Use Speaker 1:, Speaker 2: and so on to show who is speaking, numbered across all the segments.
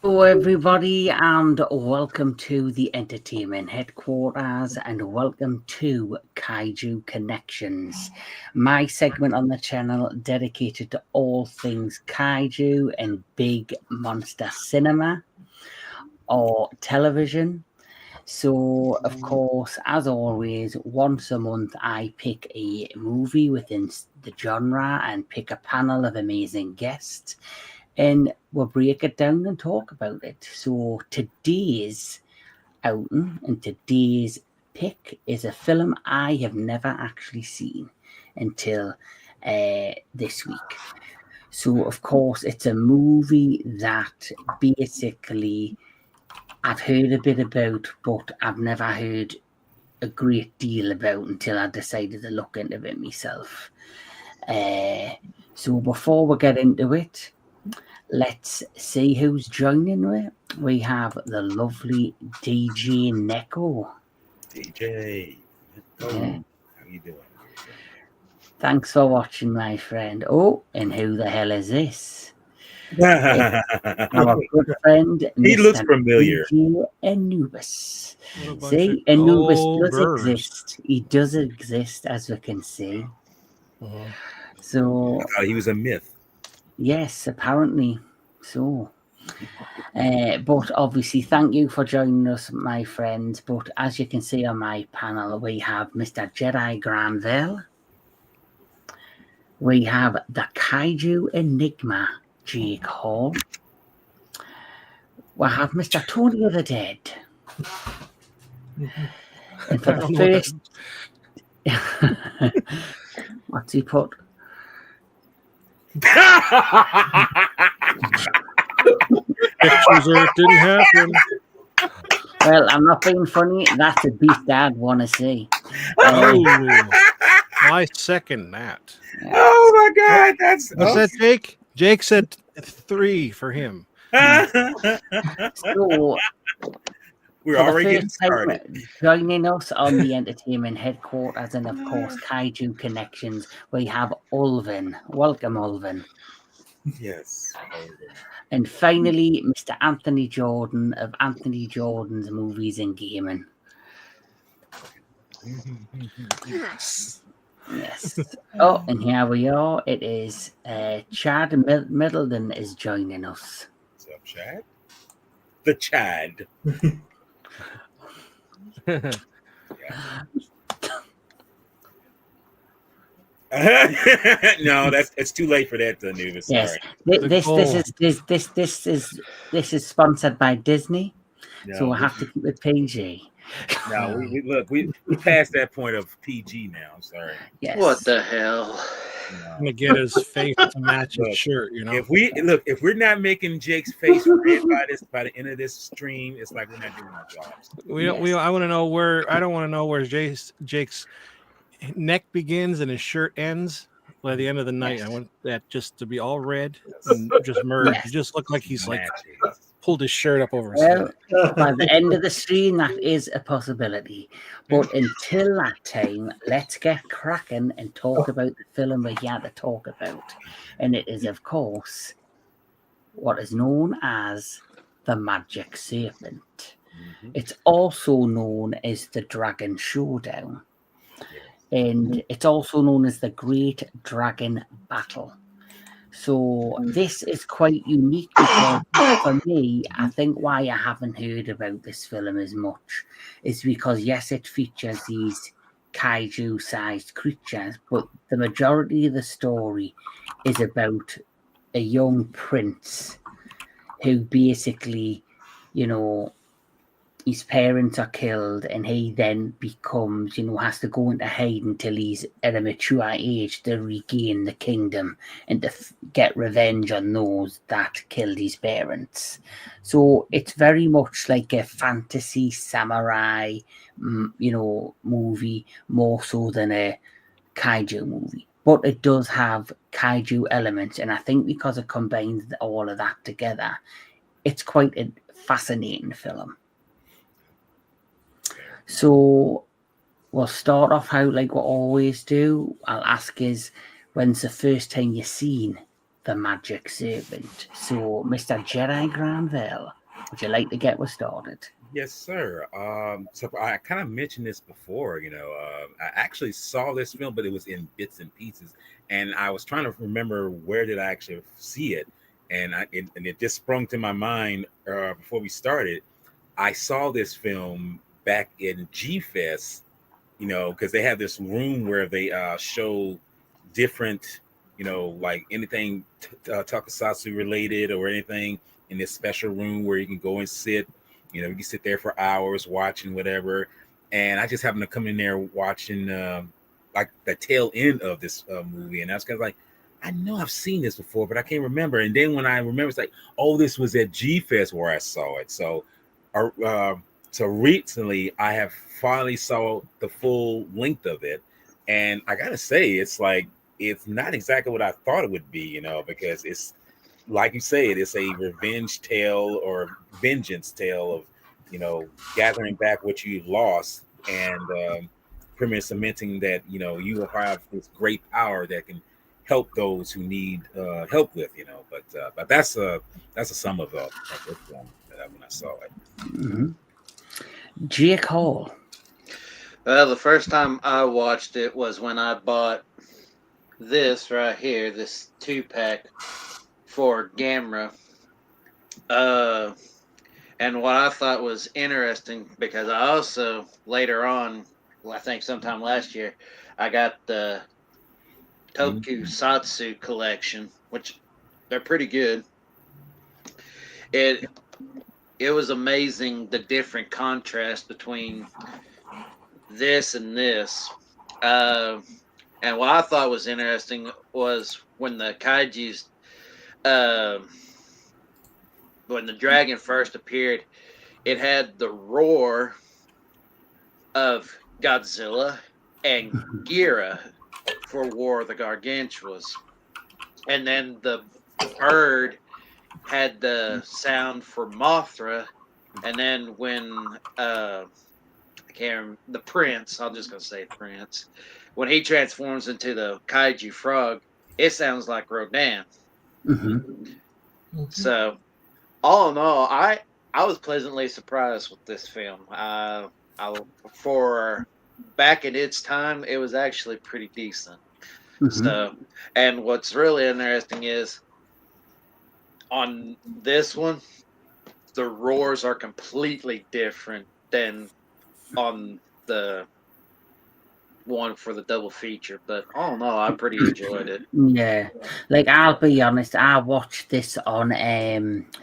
Speaker 1: Hello, everybody, and welcome to the entertainment headquarters, and welcome to Kaiju Connections, my segment on the channel dedicated to all things kaiju and big monster cinema or television. So, of course, as always, once a month I pick a movie within the genre and pick a panel of amazing guests, and we'll break it down and talk about it. So today's outing and today's pick is a film I have never actually seen until this week. So, of course, it's a movie that basically I've heard a bit about, but I've never heard a great deal about until I decided to look into it myself. So before we get into it, let's see who's joining me. We have the lovely DJ Neko.
Speaker 2: DJ,
Speaker 1: Yeah.
Speaker 2: how you doing?
Speaker 1: Thanks for watching, my friend. Oh, and who the hell is this? Our good friend,
Speaker 2: He
Speaker 1: Mr.
Speaker 2: looks familiar.
Speaker 1: DJ Anubis. See, Anubis does exist. He does exist, as we can see. So,
Speaker 2: He was a myth.
Speaker 1: yes, apparently so. But obviously, thank you for joining us, my friends. But as you can see on my panel, we have Mr. Jedi Velle. We have the Kaiju Enigma, Jake Hall. We have Mr. Tony of the Dead. And for the first... What's he put?
Speaker 3: Pictures or it didn't happen.
Speaker 1: Well, I'm not being funny. That's a beast I'd want to see.
Speaker 3: I second that.
Speaker 2: Oh my God,
Speaker 3: What's that, Jake? Jake said 3 for him.
Speaker 1: So,
Speaker 2: we're already getting started.
Speaker 1: Joining us on the entertainment headquarters and, of course, Kaiju Connections, we have Ulven. Welcome, Ulven.
Speaker 2: Yes.
Speaker 1: And finally, Mr. Anthony Jordan of Anthony Jordan's Movies and Gaming.
Speaker 2: Yes.
Speaker 1: Yes. Oh, and here we are. It is Chad Middleton is joining us.
Speaker 2: What's up, Chad? The Chad. No, it's too late for that, Anubis.
Speaker 1: Yes, this is sponsored by Disney, so we'll have to keep it PG.
Speaker 2: No, we passed that point of PG now. I'm sorry.
Speaker 1: Yes.
Speaker 4: What the hell?
Speaker 3: I'm gonna get his face to match his shirt. You know,
Speaker 2: if we're not making Jake's face red by the end of this stream, it's like we're not doing our jobs.
Speaker 3: I want to know where. I don't want to know where Jake's neck begins and his shirt ends by the end of the night. I want that just to be all red and just merge. He just look like he's like pulled his shirt up over his head.
Speaker 1: By the end of the stream, that is a possibility. But until that time, let's get cracking and talk about the film we're here to talk about. And it is, of course, what is known as the Magic Serpent. It's also known as the Dragon Showdown. And it's also known as the Great Dragon Battle. So this is quite unique because for me, I think why I haven't heard about this film as much is because, yes, it features these kaiju-sized creatures, but the majority of the story is about a young prince who basically, his parents are killed and he then becomes, has to go into hiding until he's at a mature age to regain the kingdom and to get revenge on those that killed his parents. So it's very much like a fantasy samurai, movie, more so than a kaiju movie. But it does have kaiju elements, and I think because it combines all of that together, it's quite a fascinating film. So we'll start off like we always do. I'll ask is, when's the first time you seen the magic serpent. So, Mr. Jedi Granville, would you like to get us started?
Speaker 2: Yes, sir. So I kind of mentioned this before. I actually saw this film, but it was in bits and pieces, and I was trying to remember where did I actually see it, and it just sprung to my mind before we started. I saw this film back in G Fest, because they have this room where they show different, like anything tokusatsu related or anything in this special room where you can go and sit. You can sit there for hours watching whatever. And I just happened to come in there watching like the tail end of this movie. And I was kind of like, I know I've seen this before, but I can't remember. And then when I remember, it's like, oh, this was at G Fest where I saw it. So recently I have finally saw the full length of it. And I got to say, it's not exactly what I thought it would be, because it's, like you said, it's a revenge tale or vengeance tale of, gathering back what you've lost and pretty much cementing that, you will have this great power that can help those who need help with, But that's a sum of this film when I saw it.
Speaker 1: Mm-hmm. Jake Hall.
Speaker 4: Well, the first time I watched it was when I bought this right here, this 2-pack for Gamera. And what I thought was interesting, because I also later on, I think sometime last year, I got the Tokusatsu collection, which they're pretty good. It was amazing the different contrast between this and this. And what I thought was interesting was when the kaijus, when the dragon first appeared, it had the roar of Godzilla and Ghidorah for War of the Gargantuas. And then the bird had the sound for Mothra. And then when the prince, I'm just going to say prince, when he transforms into the kaiju frog, it sounds like Rodan.
Speaker 1: Mm-hmm.
Speaker 4: Mm-hmm. So, all in all, I was pleasantly surprised with this film. For back in its time, it was actually pretty decent. Mm-hmm. So, and what's really interesting is on this one, the roars are completely different than on the one for the double feature, but all in all, I pretty enjoyed it.
Speaker 1: Yeah, like I'll be honest, I watched this on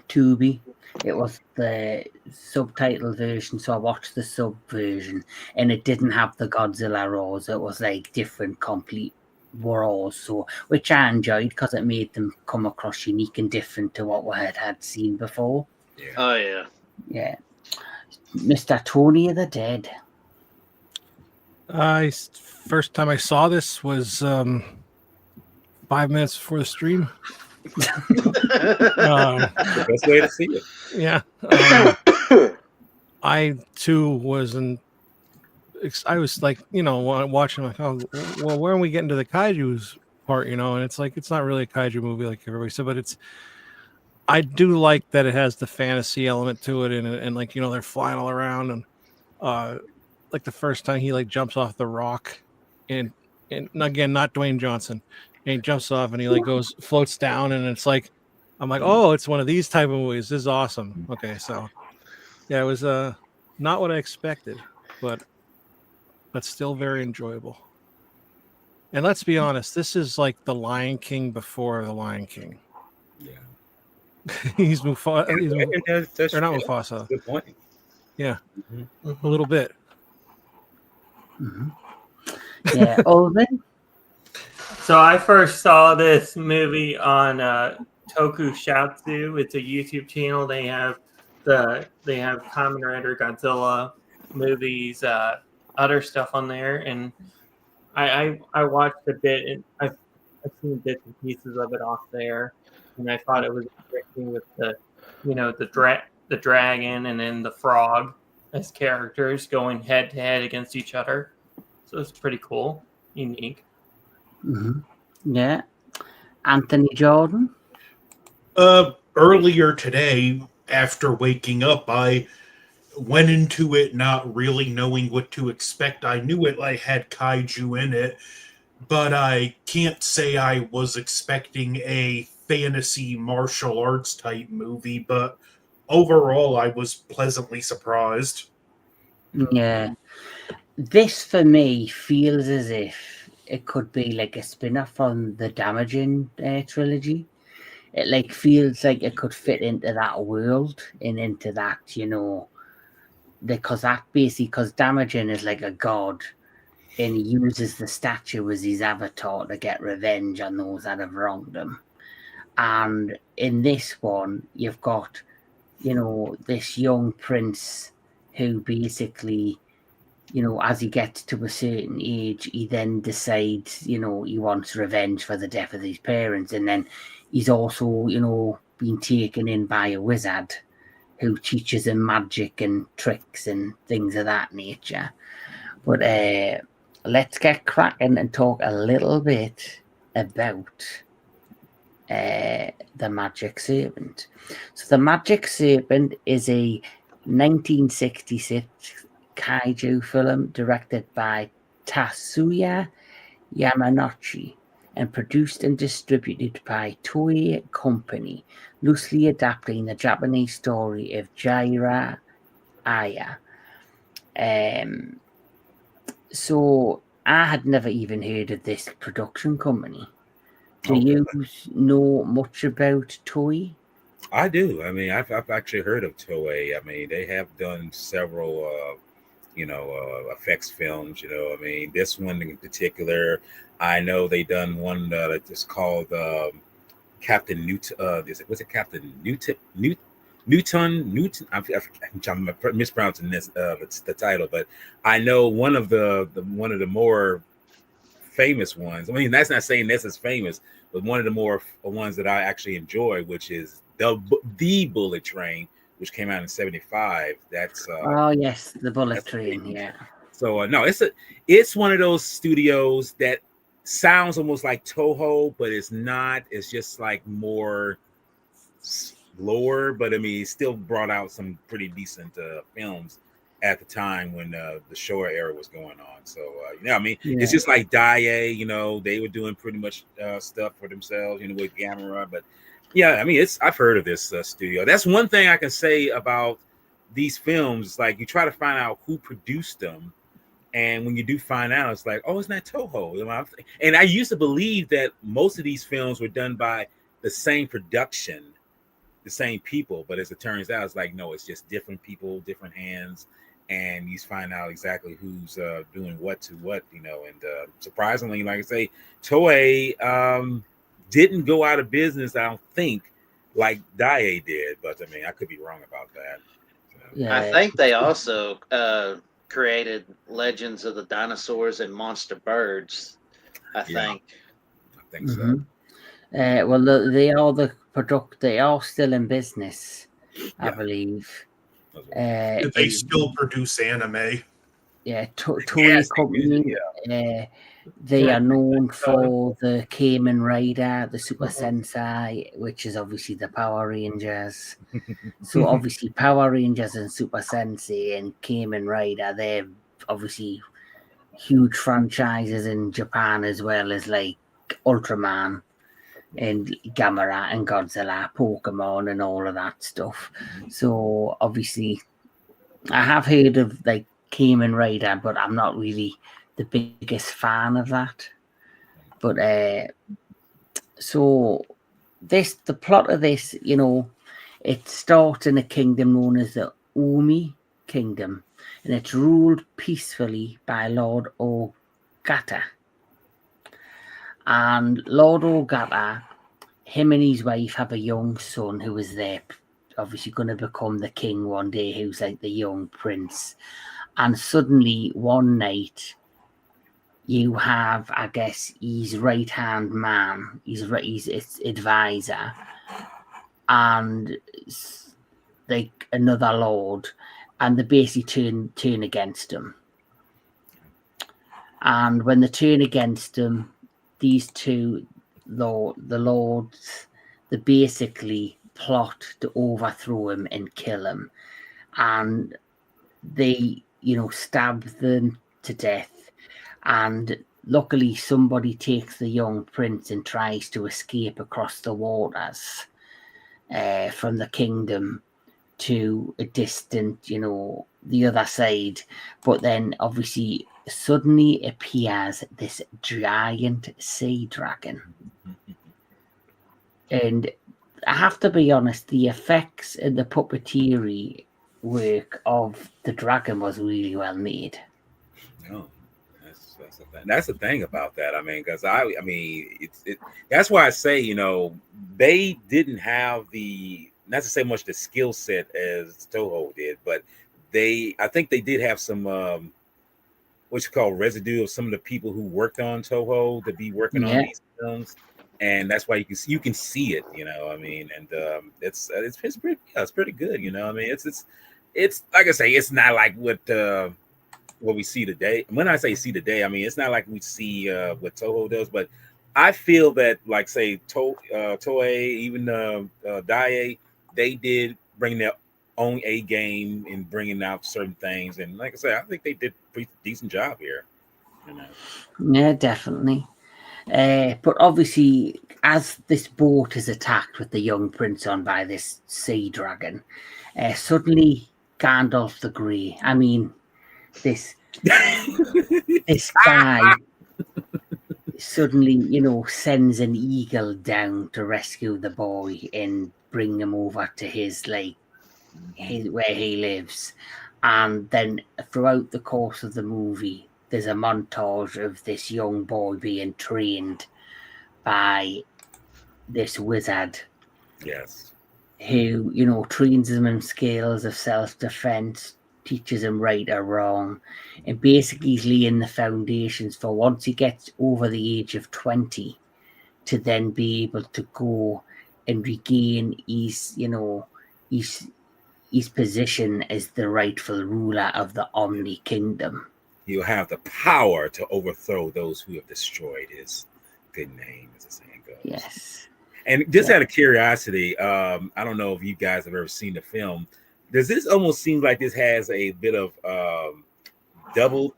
Speaker 1: Tubi. It was the subtitle version, so I watched the sub version, and it didn't have the Godzilla roars. It was like different, complete roars, so which I enjoyed because it made them come across unique and different to what we had seen before.
Speaker 4: Yeah. Oh yeah,
Speaker 1: yeah. Mr. Tony of the Dead.
Speaker 3: First time I saw this was 5 minutes before the stream.
Speaker 2: The best way to see it.
Speaker 3: Yeah. I too wasn't. I was like, watching like, oh, well, where are we getting to the kaiju's part? And it's like it's not really a kaiju movie like everybody said, but I do like that it has the fantasy element to it, and like they're flying all around, and like the first time he like jumps off the rock, and again, not Dwayne Johnson, and he jumps off and he like floats down, and it's like I'm like, oh, it's one of these type of movies. This is awesome. Okay, so yeah, it was not what I expected, but still very enjoyable. And let's be honest, this is like the Lion King before the Lion King.
Speaker 2: Yeah.
Speaker 3: He's Mufasa. Or not Mufasa.
Speaker 2: That's a good point.
Speaker 3: Yeah, a little bit.
Speaker 1: Mm-hmm. Yeah, Ulven.
Speaker 5: So I first saw this movie on Tokusatsu. It's a YouTube channel. They have Kamen Rider, Godzilla movies, other stuff on there, and I watched a bit, and I've seen bits and pieces of it off there, and I thought it was interesting with the dragon and then the frog as characters going head to head against each other. So it's pretty cool, unique.
Speaker 1: Mm-hmm. Yeah, Anthony Jordan.
Speaker 6: Earlier today, after waking up, I went into it not really knowing what to expect. I knew it like had kaiju in it, but I can't say I was expecting a fantasy martial arts type movie, but overall I was pleasantly surprised.
Speaker 1: Yeah. This for me feels as if it could be like a spin-off from the Damaging trilogy. It like feels like it could fit into that world and into that, because that basically, because Damaging is like a god and he uses the statue as his avatar to get revenge on those that have wronged him. And in this one, you've got, this young prince who basically, as he gets to a certain age, he then decides, he wants revenge for the death of his parents. And then he's also, been taken in by a wizard who teaches him magic and tricks and things of that nature. But let's get cracking and talk a little bit about the Magic Serpent. So the Magic Serpent is a 1966 kaiju film directed by Tatsuya Yamanouchi and produced and distributed by Toei Company, loosely adapting the Japanese story of Jaira Aya. So I had never even heard of this production company. Do you know much about Toei?
Speaker 2: I do. I mean, I've actually heard of Toei. I mean, they have done several, effects films. I mean, this one in particular, I know they done one that's called Captain Newt. Was it Captain Newton? Newton. I'm mispronouncing this. It's the title, but I know one of the more famous ones. I mean, that's not saying this is famous, but one of the more ones that I actually enjoy, which is the Bullet Train, which came out in '75. That's
Speaker 1: oh yes, the Bullet Train. Yeah.
Speaker 2: So no, it's one of those studios that sounds almost like Toho, but it's not. It's just like more lower, but I mean, it still brought out some pretty decent films at the time when the Showa era was going on. So I mean, it's just like Dai, they were doing pretty much stuff for themselves, with Gamera. But yeah, I mean, I've heard of this studio. That's one thing I can say about these films. Like, you try to find out who produced them, and when you do find out, it's like, oh, it's not Toho. And I used to believe that most of these films were done by the same production, the same people, but as it turns out, it's like, no, it's just different people, different hands, and you find out exactly who's doing what to what, and surprisingly, like I say, Toei didn't go out of business, I don't think, like Dai did, but I mean, I could be wrong about that.
Speaker 4: Yeah. I think they also created Legends of the Dinosaurs and Monster Birds. I think
Speaker 2: so.
Speaker 1: Well, they are still in business, I believe.
Speaker 6: They still produce anime.
Speaker 1: Yeah, Toei Company. They are known for the Kamen Rider, the Super Sentai, which is obviously the Power Rangers. So obviously Power Rangers and Super Sentai and Kamen Rider, they're obviously huge franchises in Japan, as well as like Ultraman and Gamera and Godzilla, Pokemon and all of that stuff. So obviously I have heard of like Kamen Rider, but I'm not really the biggest fan of that. But so the plot of this, it starts in a kingdom known as the Omi Kingdom, and it's ruled peacefully by Lord Ogata. And Lord Ogata, him and his wife have a young son who is there, obviously going to become the king one day, who's like the young prince. And suddenly one night, you have, I guess, his right-hand man, his advisor, and like another lord, and they basically turn against him. And when they turn against him, these two, the lords, they basically plot to overthrow him and kill him, and they, stab them to death. And luckily, somebody takes the young prince and tries to escape across the waters from the kingdom to a distant, the other side. But then, obviously, suddenly appears this giant sea dragon. And I have to be honest, the effects and the puppeteering work of the dragon was really well made.
Speaker 2: No, that's the thing. That's the thing about that. I mean, because I mean, that's why I say, they didn't have not to say much the skill set as Toho did, but I think they did have some what you call residue of some of the people who worked on Toho to be working on these films. And that's why you can see it, I mean, and it's pretty good, I mean, it's like I say, it's not like what we see today. When I say see today, I mean it's not like we see what Toho does, but I feel that, like, say Toei, even Daiei, they did bring their own A game in bringing out certain things, and like I said, I think they did a pretty decent job here.
Speaker 1: Yeah, definitely. But obviously, as this boat is attacked with the young prince on by this sea dragon, suddenly Gandalf the Grey, I mean, this guy suddenly, sends an eagle down to rescue the boy and bring him over to his where he lives. And then throughout the course of the movie, there's a montage of this young boy being trained by this wizard.
Speaker 2: Yes.
Speaker 1: Who, trains him in skills of self-defense, teaches him right or wrong, and basically is laying the foundations for once he gets over the age of 20 to then be able to go and regain his position as the rightful ruler of the Omni Kingdom.
Speaker 2: He'll have the power to overthrow those who have destroyed his good name, as the saying goes.
Speaker 1: Yes.
Speaker 2: And just out of curiosity, I don't know if you guys have ever seen the film. Does this almost seem like this has a bit of double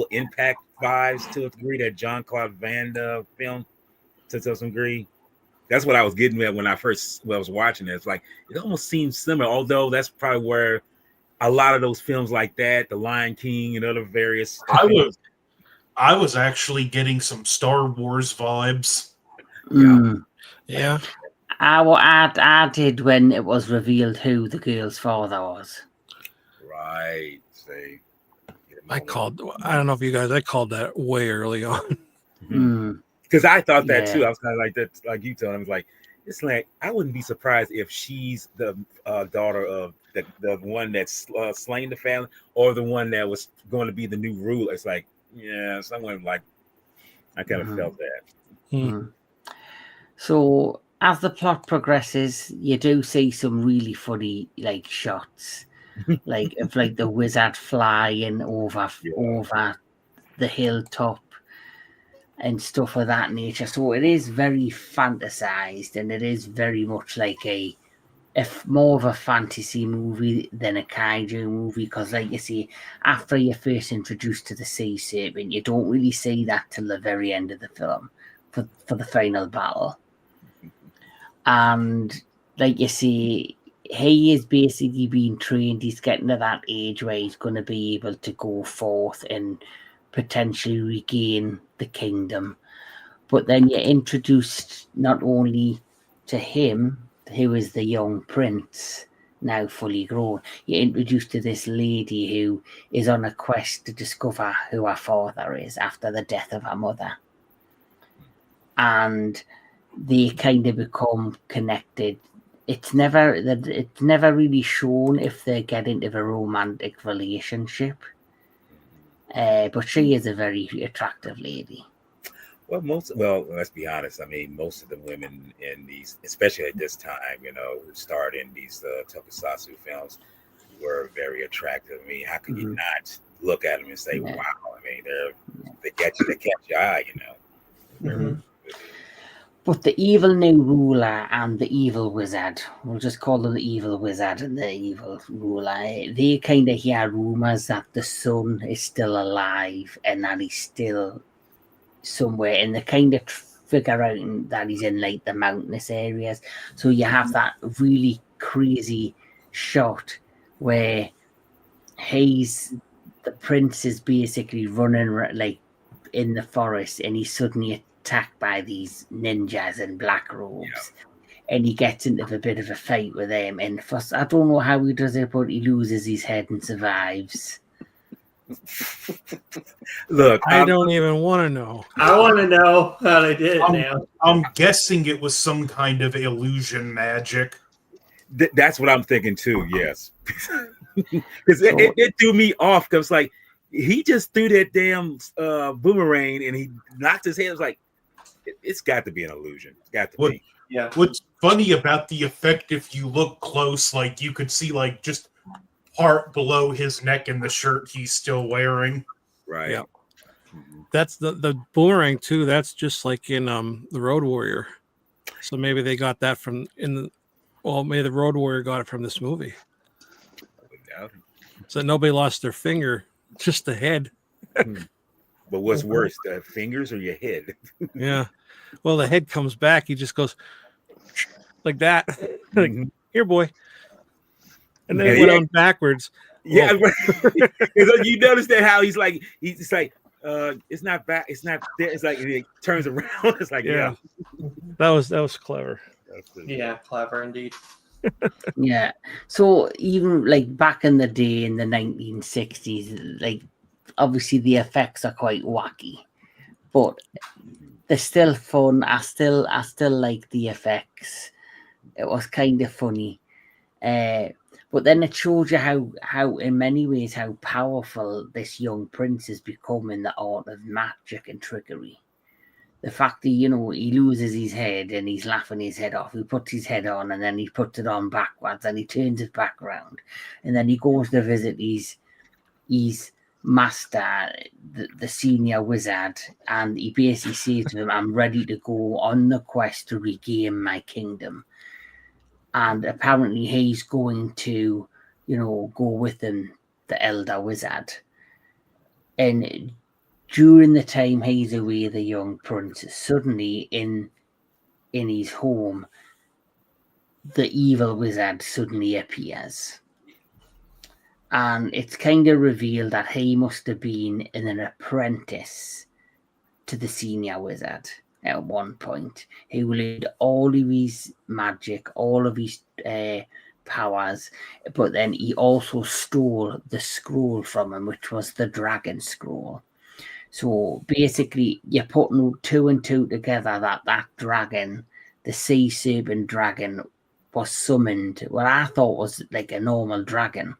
Speaker 2: impact vibes to a degree, that Jean-Claude Van Damme film to some degree? That's what I was getting at when I was watching it. It's like it almost seems similar, although that's probably where a lot of those films like that, The Lion King and other various
Speaker 6: I was actually getting some Star Wars vibes.
Speaker 3: Yeah.
Speaker 1: I did when it was revealed who the girl's father was.
Speaker 2: Right. Say,
Speaker 3: I don't know if you guys, I called that way early on.
Speaker 2: Because I thought that too. I was kind of like that, like you told him. I was like, it's like I wouldn't be surprised if she's the daughter of the one that's slain the family, or the one that was going to be the new ruler. It's like, yeah, someone like I kind of felt that.
Speaker 1: So as the plot progresses, you do see some really funny shots, of the wizard flying over the hilltop and stuff of that nature. So it is very fantasized, and it is very much like more of a fantasy movie than a kaiju movie, because like you see, after you're first introduced to the sea serpent, you don't really see that till the very end of the film for the final battle. And like you see, he is basically being trained. He's getting to that age where he's going to be able to go forth and potentially regain the kingdom. But then you're introduced not only to him, who is the young prince, now fully grown, you're introduced to this lady who is on a quest to discover who her father is after the death of her mother. And they kind of become connected. It's never really shown if they get into a romantic relationship. But she is a very attractive lady.
Speaker 2: Well, let's be honest. I mean, most of the women in these, especially at this time, who starred in these tokusatsu films, were very attractive. I mean, how can you not look at them and say, "Wow"? I mean, they catch your eye,
Speaker 1: But But the evil new ruler and the evil wizard, we'll just call them the evil wizard and the evil ruler, they kind of hear rumors that the son is still alive and that he's still somewhere, and they kind of figure out that he's in like the mountainous areas. So you have that really crazy shot where the prince is basically running like in the forest, and he's suddenly attacked by these ninjas in black robes, and he gets into a bit of a fight with them. And first, I don't know how he does it, but he loses his head and survives.
Speaker 2: Look,
Speaker 3: I don't even want to know.
Speaker 5: I want to know how they did it now.
Speaker 6: I'm guessing it was some kind of illusion magic.
Speaker 2: That's what I'm thinking too. Yes, because it threw me off. Because like he just threw that damn boomerang and he knocked his head. I was like, it's got to be an illusion. It's got to be.
Speaker 5: Yeah.
Speaker 6: What's funny about the effect, if you look close, like you could see like just part below his neck in the shirt he's still wearing.
Speaker 2: Right.
Speaker 3: Yeah. That's the boomerang too. That's just like in the Road Warrior. So maybe they got that from maybe the Road Warrior got it from this movie. So nobody lost their finger, just the head.
Speaker 2: But what's worse, the fingers or your head?
Speaker 3: Yeah. Well, the head comes back. He just goes like that. Like, here, boy. And then it went on backwards.
Speaker 2: Yeah. You notice that how he's like, it's not back, it's not there. It's like it turns around. It's like, yeah.
Speaker 3: That was clever.
Speaker 5: Yeah, clever indeed.
Speaker 1: Yeah. So even like back in the day in the 1960s, like obviously the effects are quite wacky, but they're still fun. I still like the effects. It was kind of funny. But then it shows you how in many ways how powerful this young prince has become in the art of magic and trickery. The fact that, he loses his head and he's laughing his head off. He puts his head on and then he puts it on backwards and he turns it back around. And then he goes to visit his master, the senior wizard, and he basically says to him, I'm ready to go on the quest to regain my kingdom. And apparently he's going to, go with him, the elder wizard. And during the time he's away, the young prince, suddenly in his home, the evil wizard suddenly appears. And it's kind of revealed that he must have been an apprentice to the senior wizard at one point. He learned all of his magic, all of his powers, but then he also stole the scroll from him, which was the dragon scroll. So basically, you're putting 2 and 2 together that dragon, the sea serpent dragon, was summoned. What I thought was like a normal dragon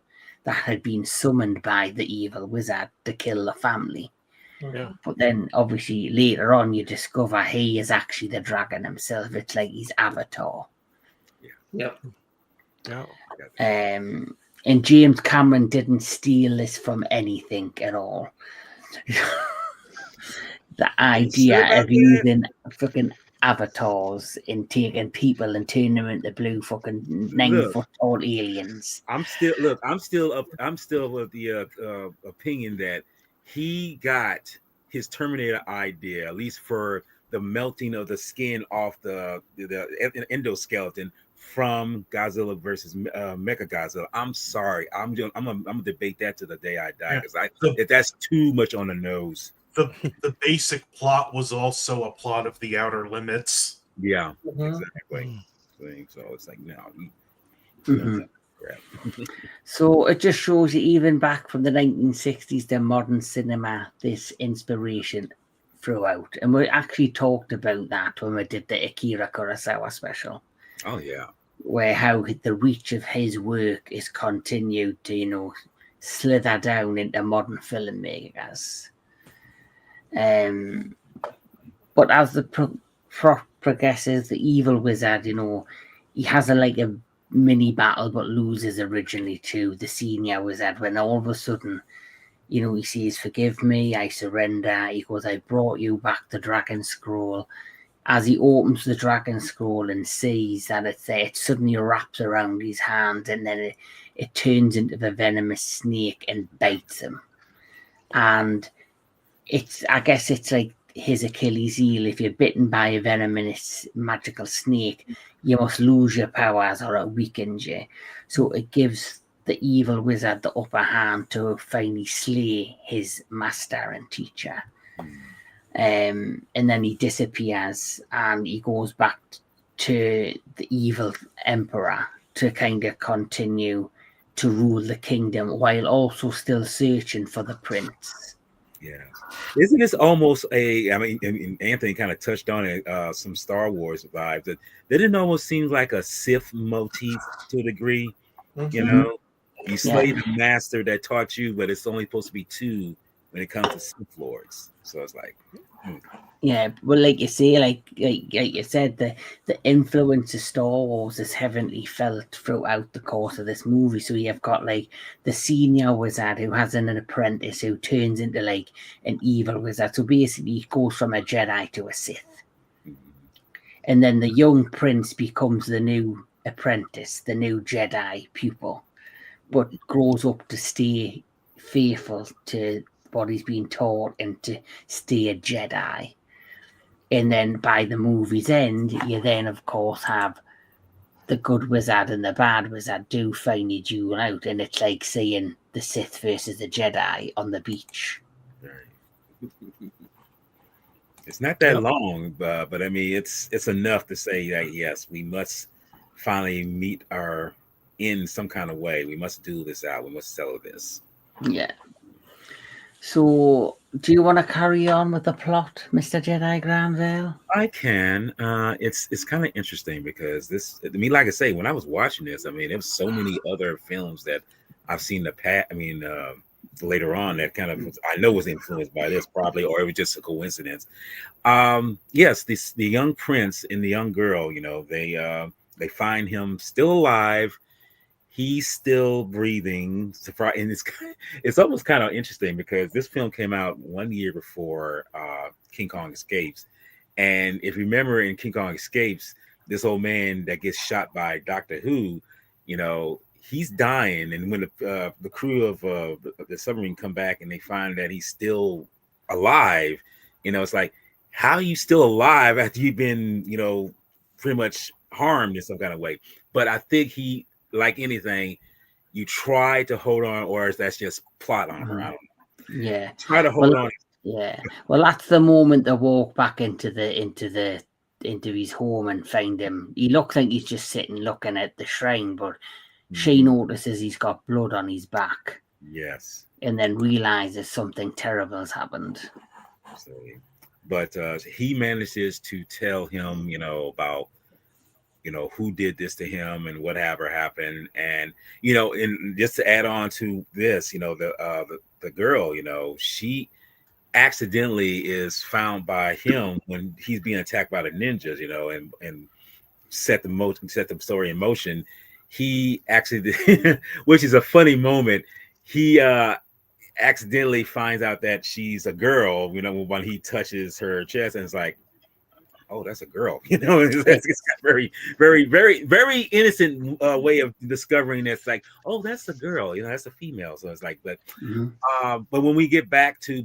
Speaker 1: that had been summoned by the evil wizard to kill the family.
Speaker 3: Yeah.
Speaker 1: But then obviously later on you discover he is actually the dragon himself. It's like his avatar.
Speaker 5: Yep.
Speaker 3: Yeah.
Speaker 1: And James Cameron didn't steal this from anything at all. The idea of using fucking avatars and taking people and turning them into blue fucking 9-foot tall aliens.
Speaker 2: I'm still of the opinion that he got his Terminator idea, at least for the melting of the skin off the endoskeleton from Godzilla versus Mechagodzilla. I'm sorry, I'm gonna debate that to the day I die, because that's too much on the nose.
Speaker 6: The basic plot was also a plot of The Outer Limits.
Speaker 2: Yeah, exactly. So it's like, no.
Speaker 1: So it just shows you, even back from the 1960s to modern cinema, this inspiration throughout. And we actually talked about that when we did the Akira Kurosawa special.
Speaker 2: Oh yeah,
Speaker 1: where how the reach of his work is continued to slither down into modern filmmakers. But as the progresses, the evil wizard, he has a mini battle, but loses originally to the senior wizard, when all of a sudden, he says, forgive me, I surrender. He goes, I brought you back the dragon scroll. as he opens the dragon scroll and sees that it's there, it suddenly wraps around his hand, and then it turns into the venomous snake and bites him. And I guess it's like his Achilles heel. If you're bitten by a venomous magical snake, you must lose your powers or it weakens you. So it gives the evil wizard the upper hand to finally slay his master and teacher. And then he disappears and he goes back to the evil emperor to kind of continue to rule the kingdom while also still searching for the prince.
Speaker 2: Yeah. Isn't this almost I mean, Anthony kind of touched on it, some Star Wars vibes. That didn't almost seem like a Sith motif to a degree. You know, you slay the master that taught you, but it's only supposed to be two when it comes to Sith Lords. So it's like,
Speaker 1: yeah, well, like you say, like you said, the influence of Star Wars is heavily felt throughout the course of this movie. So you've got like the senior wizard who has an apprentice who turns into like an evil wizard. So basically, he goes from a Jedi to a Sith, and then the young prince becomes the new apprentice, the new Jedi pupil, but grows up to stay faithful to what he's been taught and to stay a Jedi. And then by the movie's end, you then, of course, have the good wizard and the bad wizard do finally duel out. And it's like seeing the Sith versus the Jedi on the beach.
Speaker 2: It's not that long, but I mean, it's enough to say that, yes, we must finally meet our end some kind of way. We must do this out. We must settle this.
Speaker 1: Yeah. So, do you want to carry on with the plot, Mr. Jedi Granville?
Speaker 2: I can. It's kind of interesting because like I say, when I was watching this, I mean, there was so many other films that I've seen later on that kind of I know was influenced by this probably, or it was just a coincidence. Yes, the young prince and the young girl, you know, they find him still alive. He's still breathing. And it's almost kind of interesting because this film came out 1 year before King Kong Escapes. And if you remember in King Kong Escapes, this old man that gets shot by Doctor Who, you know, he's dying. And when the crew of the submarine come back and they find that he's still alive, you know, it's like, how are you still alive after you've been, you know, pretty much harmed in some kind of way? But I think like anything, you try to hold on, or that's just plot armor. I don't know.
Speaker 1: Yeah.
Speaker 2: Try to hold on.
Speaker 1: Yeah. Well, that's the moment they walk back into his home and find him. He looks like he's just sitting looking at the shrine, but she notices he's got blood on his back.
Speaker 2: Yes.
Speaker 1: And then realizes something terrible has happened.
Speaker 2: But he manages to tell him, you know, about, you know, who did this to him and whatever happened. And, you know, and just to add on to this, you know, the girl, you know, she accidentally is found by him when he's being attacked by the ninjas, you know, and set the story in motion. He actually, which is a funny moment, he accidentally finds out that she's a girl, you know, when he touches her chest, and it's like, oh, that's a girl, you know. It's got very, very, very, very innocent way of discovering that's like, oh, that's a girl, you know, that's a female. So it's like, but when we get back to,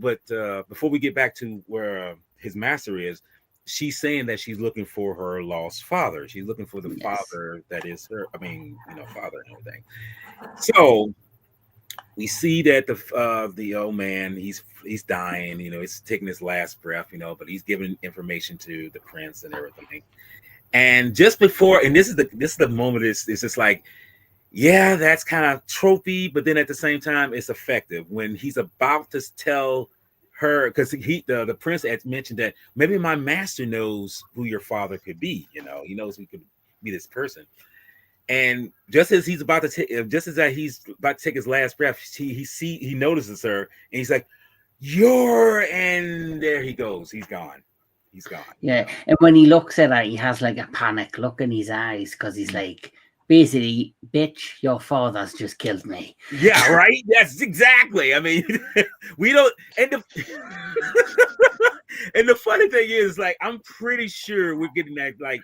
Speaker 2: before we get back to where his master is, she's saying that she's looking for her lost father. She's looking for the father that is her, father and everything. So we see that the old man, he's dying, you know, he's taking his last breath, you know, but he's giving information to the prince and everything. And just before, and this is the moment, it's just like, yeah, that's kind of tropey, but then at the same time, it's effective when he's about to tell her, because the prince had mentioned that maybe my master knows who your father could be, you know, he knows who could be this person. And just as he's about to take his last breath, he notices her, and he's like, and there he goes. He's gone.
Speaker 1: Yeah, and when he looks at her, he has like a panic look in his eyes because he's like, basically, bitch, your father's just killed me.
Speaker 2: Yeah, right. That's exactly. I mean, we don't end up. And the funny thing is, like, I'm pretty sure we're getting that. Like,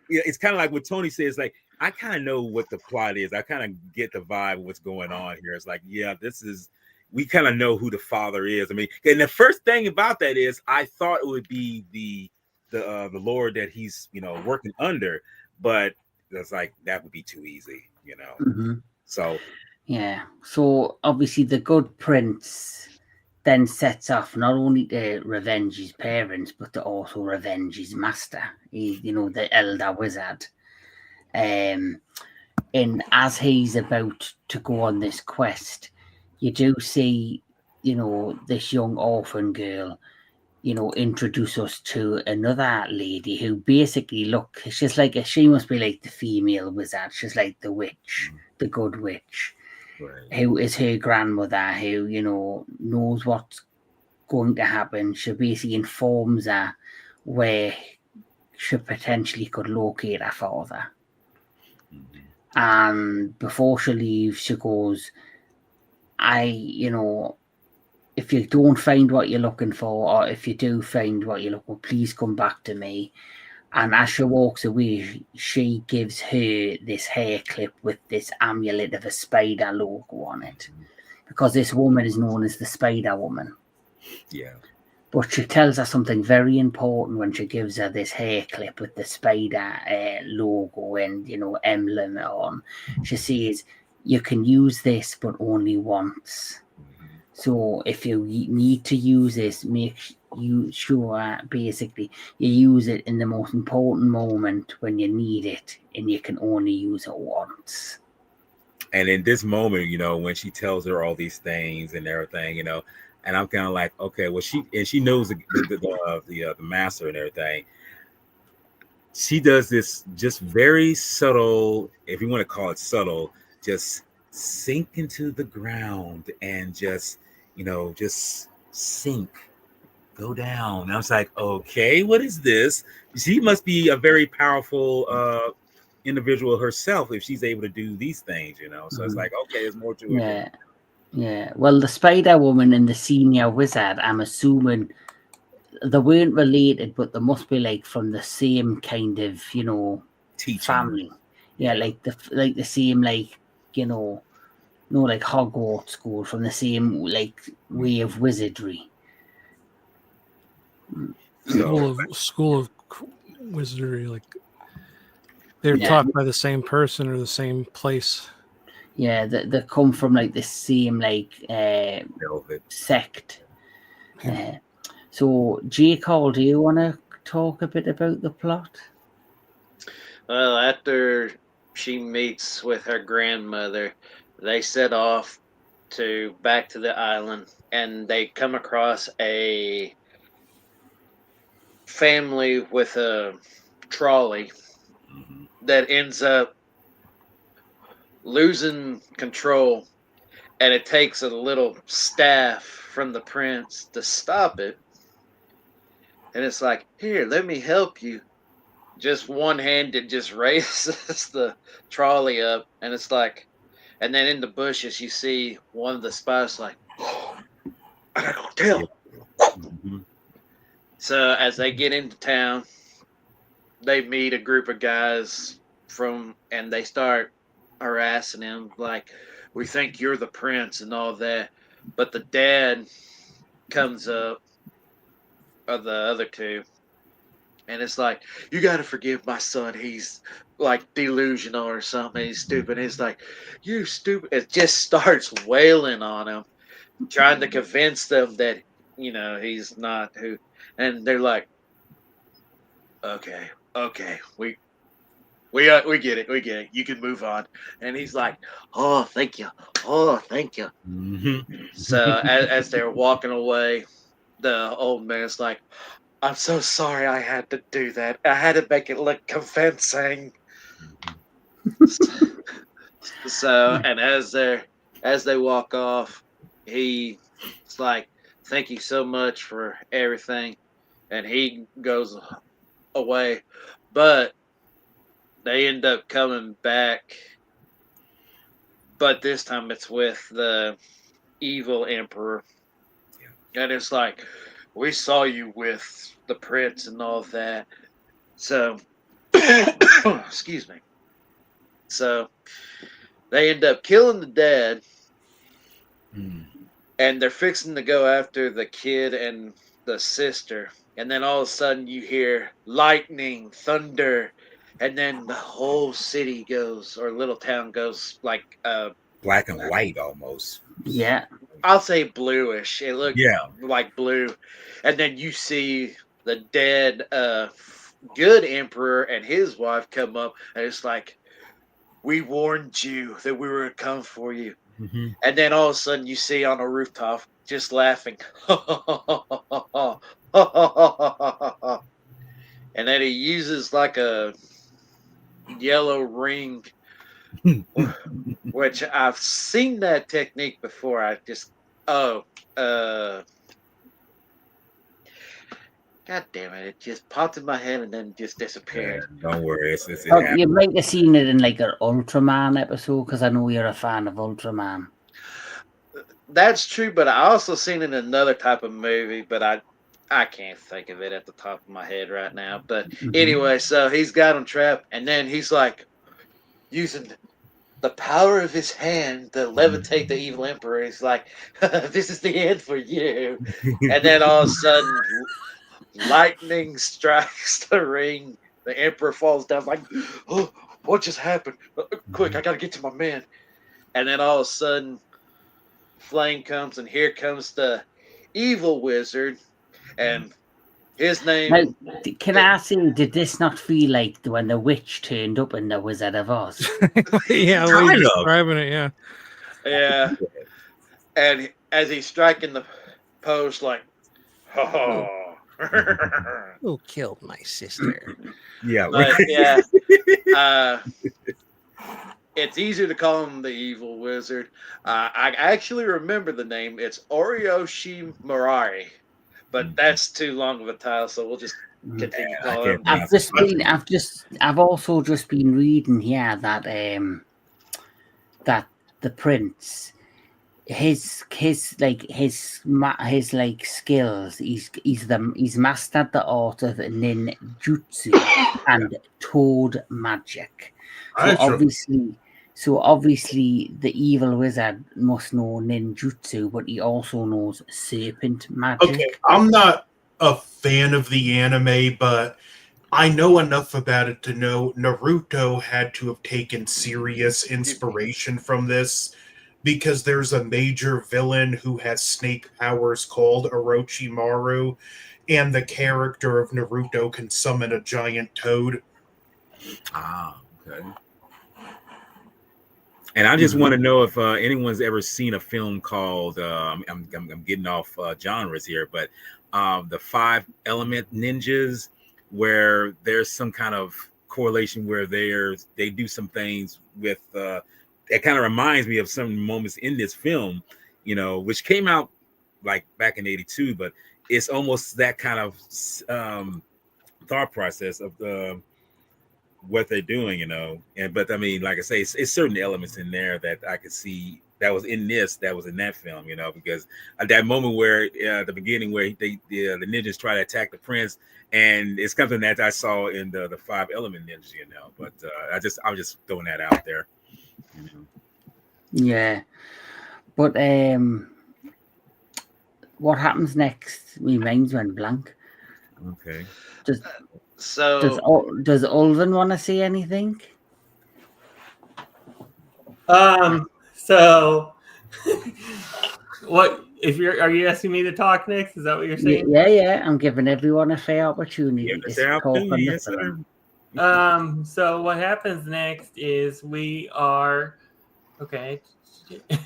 Speaker 2: yeah, it's kind of like what Tony says. Like, I kind of know what the plot is. I kind of get the vibe of what's going on here. It's like, yeah, this is. We kind of know who the father is. I mean, and the first thing about that is, I thought it would be the Lord that he's working under, but it's like that would be too easy, So
Speaker 1: yeah. So obviously the good prince then sets off not only to revenge his parents, but to also revenge his master, the elder wizard. And as he's about to go on this quest, you do see, this young orphan girl, introduce us to another lady who basically she must be like the female wizard. She's like the witch, the good witch,
Speaker 2: right.
Speaker 1: who is her grandmother, who, knows what's going to happen. She basically informs her where she potentially could locate her father. And before she leaves, she goes, if you don't find what you're looking for, or if you do find what you're looking for, please come back to me. And as she walks away, she gives her this hair clip with this amulet of a spider logo on it, because this woman is known as the Spider Woman.
Speaker 2: Yeah.
Speaker 1: But she tells her something very important when she gives her this hair clip with the spider logo and, emblem on. She says, you can use this, but only once. So if you need to use this, make sure basically you use it in the most important moment when you need it, and you can only use it once.
Speaker 2: And in this moment, when she tells her all these things and everything, and I'm kind of like, okay, well, she knows the master and everything. She does this just very subtle, if you want to call it subtle, just sink into the ground and just sink, go down. And I was like, okay, what is this? She must be a very powerful individual herself if she's able to do these things, So it's like, okay, there's more to it.
Speaker 1: Yeah. Yeah, well, the Spider Woman and the Senior Wizard, I'm assuming they weren't related, but they must be like from the same kind of,
Speaker 2: Teaching.
Speaker 1: family. Yeah, like the same, like, like Hogwarts school, from the same like way of wizardry.
Speaker 3: School of wizardry, like they're taught by the same person or the same place.
Speaker 1: Yeah, they come from like the same like sect. So, J. Cole, do you want to talk a bit about the plot?
Speaker 4: Well, after she meets with her grandmother, they set off back to the island, and they come across a family with a trolley that ends up losing control, and it takes a little staff from the prince to stop it. And it's like, here, let me help you. Just one-handed just raises the trolley up, and it's like, and then in the bushes you see one of the spies like, oh, I gotta go tell. So as they get into town, they meet a group of guys and they start harassing him like, we think you're the prince and all that. But the dad comes up, of the other two, and it's like, you got to forgive my son. He's like delusional or something. He's stupid. It's like, you stupid. It just starts wailing on him, trying to convince them that, he's not who. And they're like, okay, we get it. We get it. You can move on. And he's like, oh, thank you. Oh, thank you. So as they're walking away, the old man's like, I'm so sorry I had to do that. I had to make it look convincing. So, and as they walk off, he's like, thank you so much for everything. And he goes away. But they end up coming back. But this time it's with the evil emperor. And it's like, we saw you with the prince and all that. So, excuse me. So they end up killing the dad,
Speaker 2: Hmm.
Speaker 4: and they're fixing to go after the kid and the sister. And then all of a sudden you hear lightning, thunder, and then the whole city goes, or little town goes like
Speaker 2: Black and white almost.
Speaker 1: Yeah.
Speaker 4: I'll say bluish. It looked
Speaker 2: Yeah.
Speaker 4: like blue. And then you see the dead good emperor and his wife come up, and it's like, we warned you that we were to come for you.
Speaker 2: Mm-hmm.
Speaker 4: And then all of a sudden you see on a rooftop just laughing. And then he uses like a yellow ring, which I've seen that technique before. I just God damn it! It just popped in my head and then just disappeared.
Speaker 2: Don't worry, it
Speaker 1: Oh,
Speaker 2: happens.
Speaker 1: you might have seen it in like an Ultraman episode because I know you're a fan of Ultraman.
Speaker 4: That's true, but I also seen it in another type of movie, but I can't think of it at the top of my head right now. But anyway, so he's got him trapped, and then he's like using the power of his hand to levitate the evil emperor. He's like, "This is the end for you," and then all of a sudden, lightning strikes the ring. The emperor falls down, like, "Oh, what just happened? Quick, I gotta get to my men." And then all of a sudden, flame comes, and here comes the evil wizard, and his name.
Speaker 1: Now, can I ask you, did this not feel like when the witch turned up in the Wizard of Oz?
Speaker 3: Yeah, the way
Speaker 2: Kind
Speaker 3: you're
Speaker 2: of.
Speaker 3: describing it, yeah.
Speaker 4: Yeah. And as he's striking the pose, like, oh.
Speaker 3: Who killed my sister?
Speaker 2: Yeah.
Speaker 4: But yeah, it's easier to call him the evil wizard. I actually remember the name. It's Oriyoshi Murari, but that's too long of a title, so we'll just continue calling him.
Speaker 1: I've also just been reading here that that the prince, his skills, he's mastered the art of ninjutsu and toad magic. So obviously the evil wizard must know ninjutsu, but he also knows serpent magic.
Speaker 6: Okay, I'm not a fan of the anime, but I know enough about it to know Naruto had to have taken serious inspiration from this, because there's a major villain who has snake powers called Orochimaru, and the character of Naruto can summon a giant toad.
Speaker 2: Ah, okay. And I just want to know if anyone's ever seen a film called I'm getting off genres here, but the 5 Element Ninjas, where there's some kind of correlation where they do some things with it kind of reminds me of some moments in this film, which came out like back in '82, but it's almost that kind of thought process of what they're doing, but I mean, like I say, it's certain elements in there that I could see that was in that film, because at that moment where at the beginning where the ninjas try to attack the prince, and it's something that I saw in the 5 Element Ninjas, but I'm just throwing that out there.
Speaker 1: Yeah, but what happens next? My mind's went blank.
Speaker 2: Okay.
Speaker 1: Does Ulven want to say anything?
Speaker 5: So what are you asking me to talk next? Is that what you're saying?
Speaker 1: Yeah. I'm giving everyone a fair opportunity to talk on the
Speaker 2: Yes,
Speaker 1: film.
Speaker 5: So what happens next is we are okay. Okay.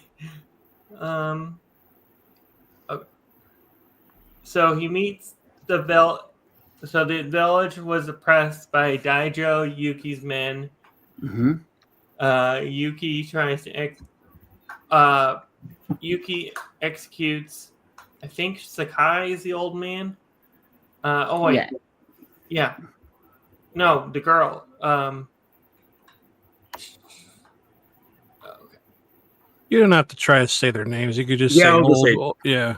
Speaker 5: So he meets the Velle. So the village was oppressed by Daijo, Yuki's men. Yuki tries to Yuki executes, I think Sakai is the old man. Oh wait. Yeah. No, the girl. Okay.
Speaker 3: You don't have to try to say their names. You could just
Speaker 2: Yeah,
Speaker 3: say
Speaker 2: I was gonna
Speaker 3: old. Yeah.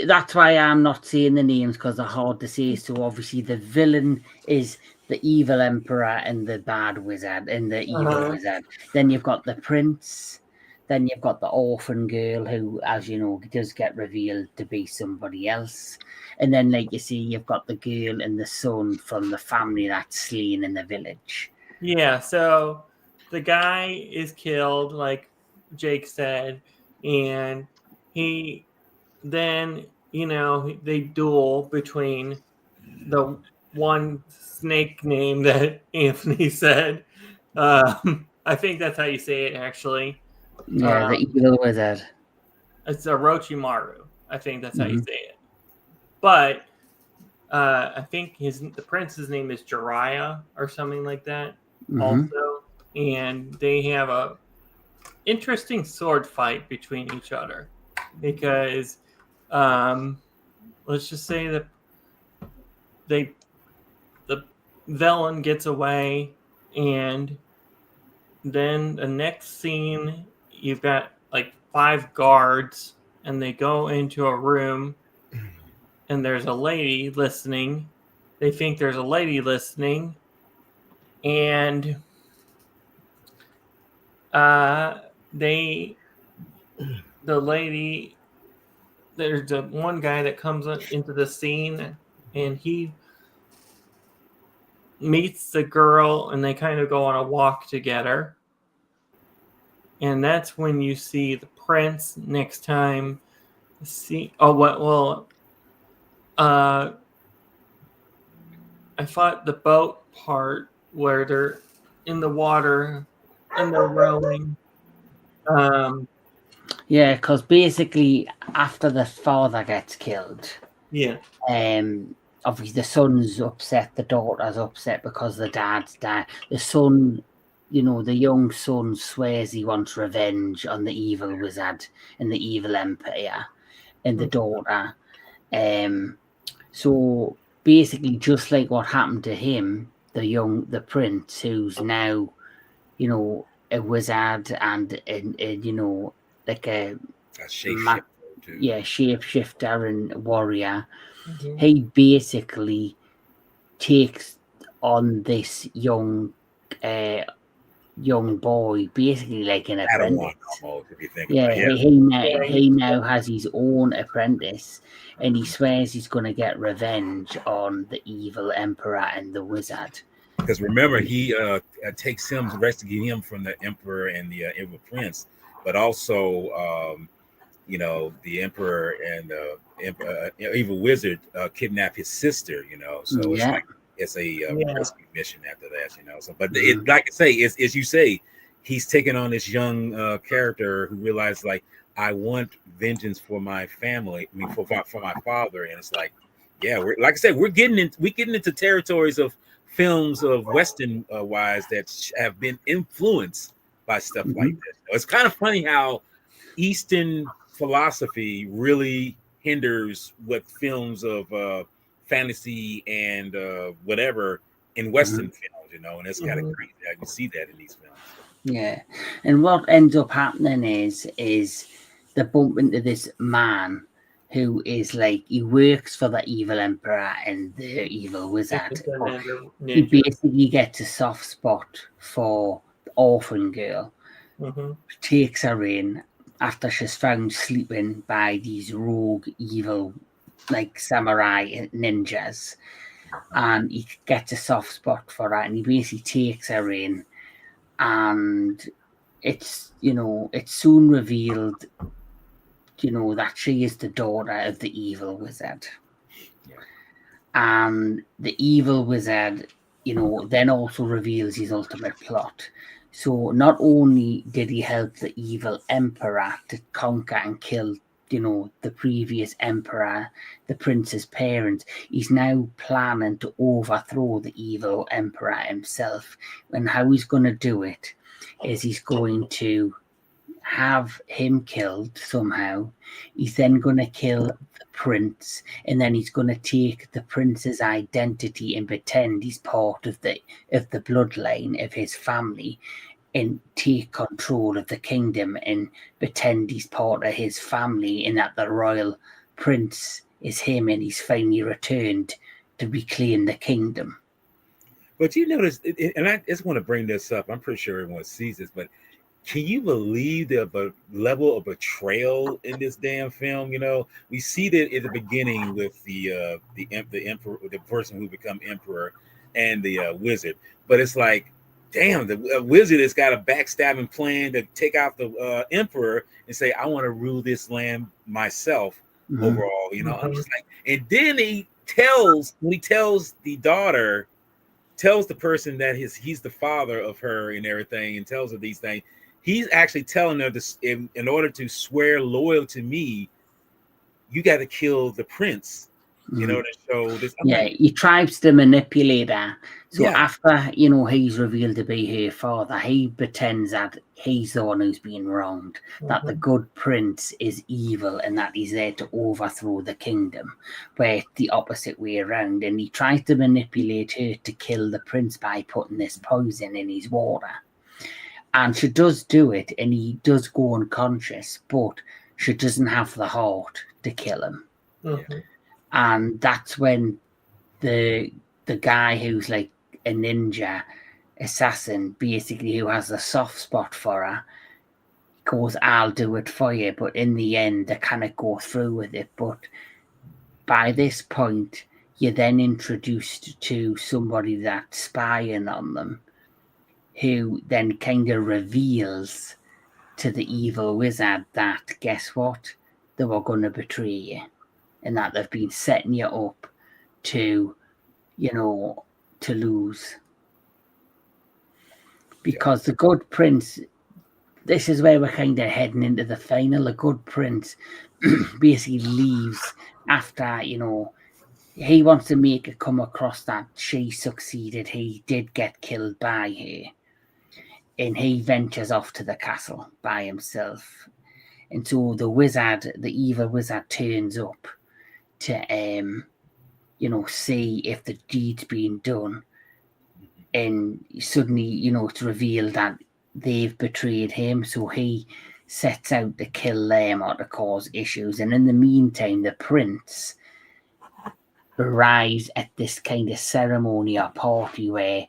Speaker 1: That's why I'm not saying the names, because they're hard to say. So obviously the villain is the evil emperor and the bad wizard and the evil wizard. Then you've got the prince. Then you've got the orphan girl who, as you know, does get revealed to be somebody else. And then, like you see, you've got the girl and the son from the family that's slain in the village.
Speaker 5: Yeah, so the guy is killed, like Jake said, and he then, they duel between the one snake name that Anthony said. I think that's how you say it, actually.
Speaker 1: Yeah, the evil wizard.
Speaker 5: It's Orochimaru. I think that's how you say it. But I think the prince's name is Jiraiya or something like that. Also, and they have a interesting sword fight between each other because let's just say that the villain gets away, and then the next scene you've got like 5 guards, and they go into a room, and there's a lady listening. They think there's a lady listening, and the lady, there's the one guy that comes into the scene, and he meets the girl, and they kind of go on a walk together. And that's when you see the prince next time. I thought the boat part where they're in the water and they're rowing.
Speaker 1: Yeah, because basically after the father gets killed, obviously the son's upset, the daughter's upset because the dad's died. The son, the young son swears he wants revenge on the evil wizard and the evil empire and the daughter. So basically, just like what happened to him, the prince, who's now, a wizard and like a shapeshifter and warrior. He basically takes on this young boy, basically like an apprentice.
Speaker 2: Almost, if you think
Speaker 1: he now has his own apprentice, and he swears he's going to get revenge on the evil emperor and the wizard.
Speaker 2: Because remember, he takes him to rescue him from the emperor and the evil prince, but also, the emperor and the evil wizard kidnap his sister. So it's like it's a rescue mission after that. So, but like I say, as you say, he's taking on this young character who realizes, like, I want vengeance for my family. I mean, for my father, and it's like, yeah, like I said, we're getting into territories of films of Western wise that have been influenced by stuff like this. So it's kind of funny how Eastern philosophy really hinders what films of fantasy and whatever in Western films, and it's kind of crazy. I can see that in these films.
Speaker 1: Yeah, and what ends up happening is they bump into this man who is like, he works for the evil emperor and the evil wizard. He basically gets a soft spot for the orphan girl, takes her in after she's found sleeping by these rogue evil like samurai ninjas, and he gets a soft spot for her, and he basically takes her in, and it's soon revealed that she is the daughter of the evil wizard. And the evil wizard, then also reveals his ultimate plot. So not only did he help the evil emperor to conquer and kill, the previous emperor, the prince's parents, he's now planning to overthrow the evil emperor himself. And how he's going to do it is he's going to have him killed somehow. He's then going to kill the prince, and then he's going to take the prince's identity and pretend he's part of the bloodline of his family, and take control of the kingdom and pretend he's part of his family, and that the royal prince is him, and he's finally returned to reclaim the kingdom.
Speaker 2: But you notice, and I just want to bring this up. I'm pretty sure everyone sees this, but can you believe the level of betrayal in this damn film? You know, we see that at the beginning with the emperor, the person who become emperor, and the wizard. But it's like, damn, the wizard has got a backstabbing plan to take out the emperor and say, "I want to rule this land myself." Overall, you know, I'm just like, and then when he tells the daughter, tells the person that he's the father of her and everything, and tells her these things. He's actually telling her this in order to swear loyal to me, you got to kill the prince. You know, to show this.
Speaker 1: He tries to manipulate her. So
Speaker 2: Yeah.
Speaker 1: after, you know, he's revealed to be her father, he pretends that he's the one who's being wronged, that the good prince is evil and that he's there to overthrow the kingdom, where it's the opposite way around. And he tries to manipulate her to kill the prince by putting this poison in his water. And she does do it, and he does go unconscious, but she doesn't have the heart to kill him. And that's when the guy who's like a ninja assassin, basically, who has a soft spot for her, goes, "I'll do it for you." But in the end, they kind of go through with it. But by this point, you're then introduced to somebody that's spying on them, who then kind of reveals to the evil wizard that, guess what? They were going to betray you, and that they've been setting you up to, you know, to lose. Because the good prince, this is where we're kind of heading into the final. The good prince basically leaves after, you know, he wants to make it come across that she succeeded. He did get killed by her. And he ventures off to the castle by himself. And so the wizard, the evil wizard, turns up to, you know, see if the deed's been done. And suddenly, you know, it's revealed that they've betrayed him. So he sets out to kill them or to cause issues. And in the meantime, the prince arrives at this kind of ceremony or party where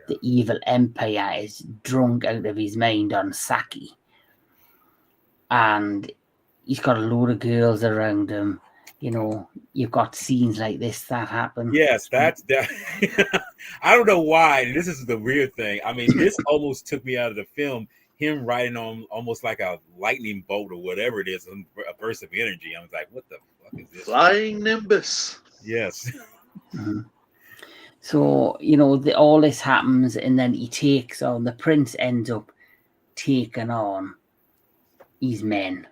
Speaker 1: the evil empire is drunk out of his mind on sake. And he's got a load of girls around him. You know, you've got scenes like this that happen.
Speaker 2: Yes, that's that. I don't know why. This is the weird thing. I mean, this almost took me out of the film. Him riding on almost like a lightning bolt or whatever it is, a burst of energy. I was like, what the fuck is this?
Speaker 4: Flying Nimbus.
Speaker 2: Yes.
Speaker 1: So, you know, all this happens, and then he takes on, the prince ends up taking on his men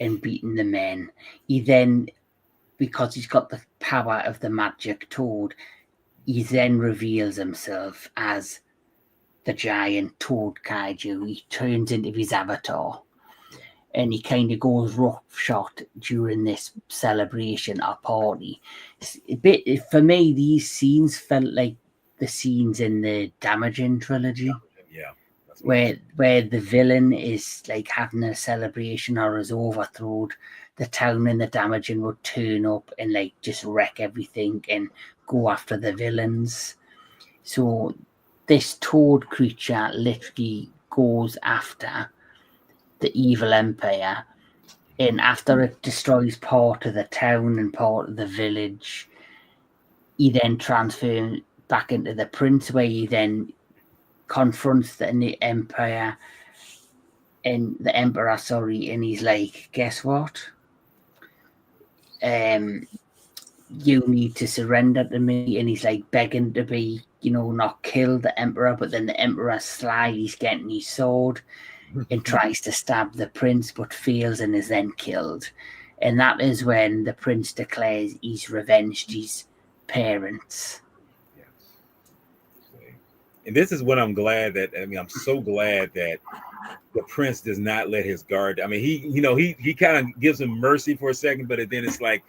Speaker 1: and beating the men. He then, because he's got the power of the magic toad, he then reveals himself as the giant toad kaiju. He turns into his avatar, and he kind of goes roughshod during this celebration or party. A bit, for me, these scenes felt like the scenes in the Damaging trilogy.
Speaker 2: Yeah.
Speaker 1: Where the villain is like having a celebration or is overthrown, the town and the Damaging would turn up and like just wreck everything and go after the villains. So this toad creature literally goes after the evil empire, and after it destroys part of the town and part of the village, he then transfers back into the prince, where he then confronts the empire and the emperor, and he's like, guess what? You need to surrender to me. And he's like begging to be, you know, not kill the emperor, but then the emperor he's getting his sword and tries to stab the prince, but fails and is then killed. And that is when the prince declares he's revenged his parents.
Speaker 2: And this is what I'm glad that, I'm so glad that the prince does not let his guard. I mean, he kind of gives him mercy for a second, but then it's like,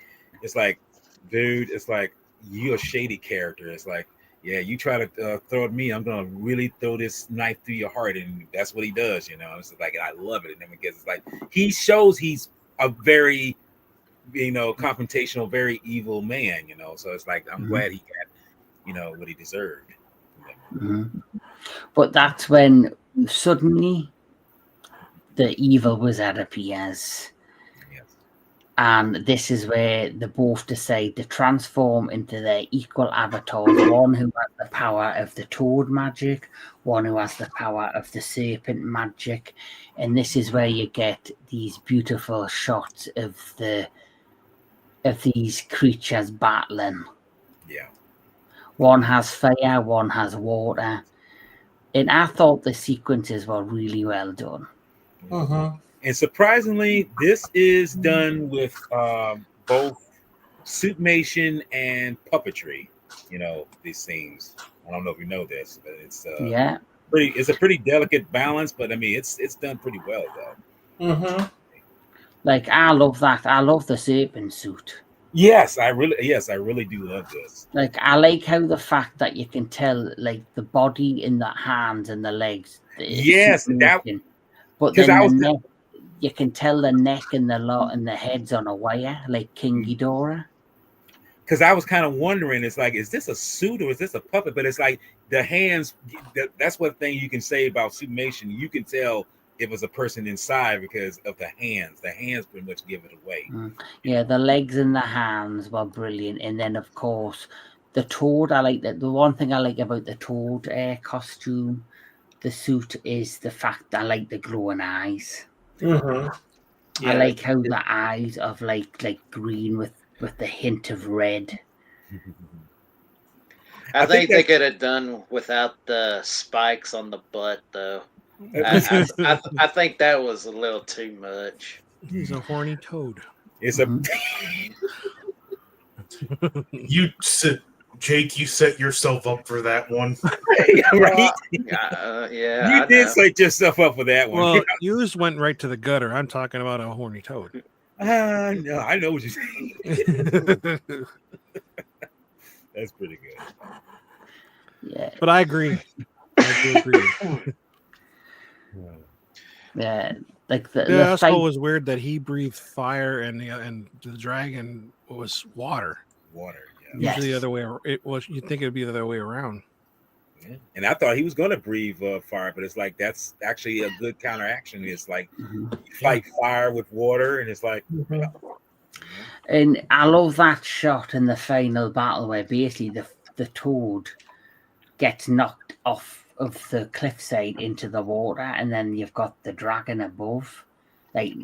Speaker 2: dude, it's like, you're a shady character. It's like, yeah, you try to throw at me, I'm gonna really throw this knife through your heart, and that's what he does. You know, it's like, and I love it. And then because it's like he shows he's a very, confrontational, very evil man. You know, so it's like I'm glad he got, what he deserved.
Speaker 1: But that's when suddenly the evil wizard appears.
Speaker 2: Yes.
Speaker 1: And this is where they both decide to transform into their equal avatars. One who has the power of the toad magic, one who has the power of the serpent magic. And this is where you get these beautiful shots of these creatures battling.
Speaker 2: Yeah.
Speaker 1: One has fire, one has water. And I thought the sequences were really well done.
Speaker 2: And surprisingly, this is done with both suitmation and puppetry. These things. I don't know if you know this, but it's it's a pretty delicate balance. But I mean, it's done pretty well though.
Speaker 1: Like, I love that. I love the serpent suit.
Speaker 2: Yes, I really do love this.
Speaker 1: Like, I like how the fact that you can tell, like, the body in the hands and the legs.
Speaker 2: Yes,
Speaker 1: but then neck, you can tell the neck and the heads on a wire, like King Ghidorah.
Speaker 2: Because I was kind of wondering, it's like, is this a suit or is this a puppet? But it's like the hands. That's one thing you can say about suitmation. You can tell if it's a person inside because of the hands. The hands pretty much give it away.
Speaker 1: Yeah, the legs and the hands were brilliant. And then, of course, the toad. I like that. The one thing I like about the toad costume, the suit, is the fact I like the glowing eyes.
Speaker 5: Yeah,
Speaker 1: I like how the eyes of like green with the hint of red.
Speaker 4: I think they could have done without the spikes on the butt, though. I think that was a little too much.
Speaker 3: He's a horny toad.
Speaker 2: It's a
Speaker 6: Jake, you set yourself up for that one.
Speaker 2: Right?
Speaker 4: Yeah,
Speaker 2: you did set yourself up for that one.
Speaker 3: Well, you just went right to the gutter. I'm talking about a horny toad.
Speaker 2: No, I know what you're saying. That's pretty good.
Speaker 1: Yeah,
Speaker 3: but I agree. I do agree.
Speaker 1: Yeah, like the
Speaker 3: also
Speaker 1: fight
Speaker 3: was weird that he breathed fire and the dragon was water.
Speaker 2: Water.
Speaker 1: Yes.
Speaker 3: Usually the other way. It was. You'd think it'd be the other way around.
Speaker 2: Yeah. And I thought he was going to breathe fire, but it's like that's actually a good counteraction. It's like you fight fire with water, and it's like.
Speaker 1: And I love that shot in the final battle where basically the toad gets knocked off of the cliffside into the water, and then you've got the dragon above, like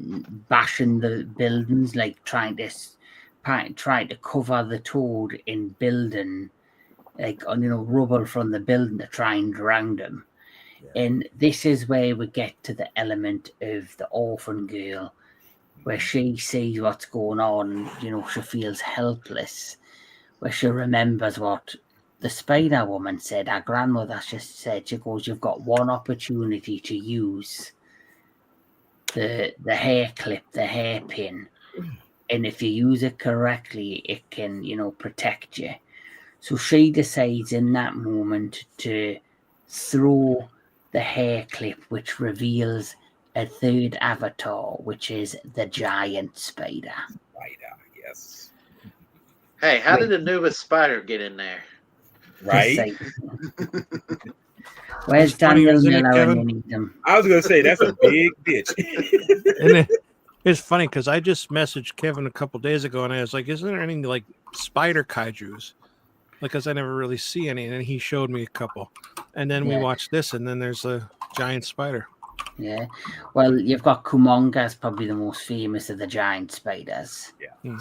Speaker 1: bashing the buildings, like trying to cover the toad in building, like on rubble from the building to try and drown him. Yeah. And this is where we get to the element of the orphan girl, where she sees what's going on, she feels helpless, where she remembers what the Spider Woman said. Our grandmother just said, she goes, you've got one opportunity to use the hair clip, the hairpin, and if you use it correctly, it can, protect you. So she decides in that moment to throw the hair clip, which reveals a third avatar, which is the giant spider.
Speaker 2: Spider, yes.
Speaker 4: Hey, how did the newest spider get in there?
Speaker 2: Right?
Speaker 1: Where's Daniel Miller when you need him?
Speaker 2: I was going to say, that's a big bitch.
Speaker 3: And it's funny because I just messaged Kevin a couple days ago, and I was like, isn't there any like spider kaijus? Because I never really see any, and then he showed me a couple. And then we watched this, and then there's a giant spider.
Speaker 1: Yeah. Well, you've got Kumonga is probably the most famous of the giant spiders.
Speaker 2: Yeah.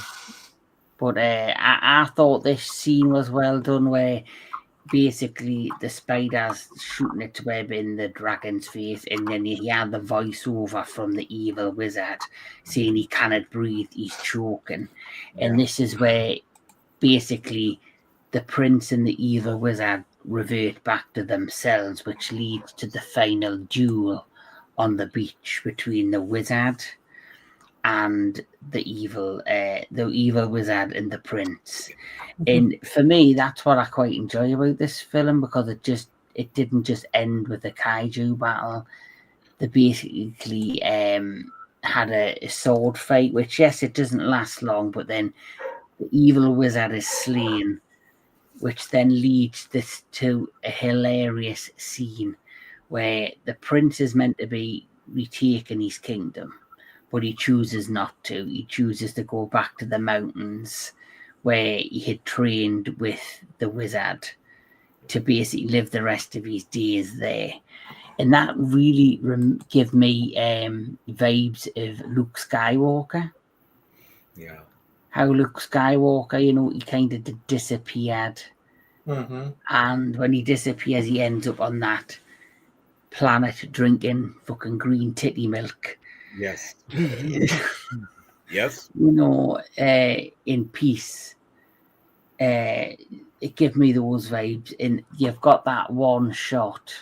Speaker 1: But I thought this scene was well done, where basically the spider's shooting its web in the dragon's face, and then you hear the voiceover from the evil wizard saying he cannot breathe, he's choking. And this is where basically the prince and the evil wizard revert back to themselves, which leads to the final duel on the beach between the wizard and the evil wizard and the prince. And for me, that's what I quite enjoy about this film, because it didn't just end with a kaiju battle. They basically had a sword fight, which, yes, it doesn't last long, but then the evil wizard is slain, which then leads this to a hilarious scene where the prince is meant to be retaking his kingdom, but he chooses not to. He chooses to go back to the mountains where he had trained with the wizard to basically live the rest of his days there. And that really gave me vibes of Luke Skywalker.
Speaker 2: Yeah.
Speaker 1: How Luke Skywalker, he kind of disappeared.
Speaker 5: Mm-hmm.
Speaker 1: And when he disappears, he ends up on that planet drinking fucking green titty milk.
Speaker 2: Yes. Yes.
Speaker 1: In peace. It gave me those vibes. And you've got that one shot.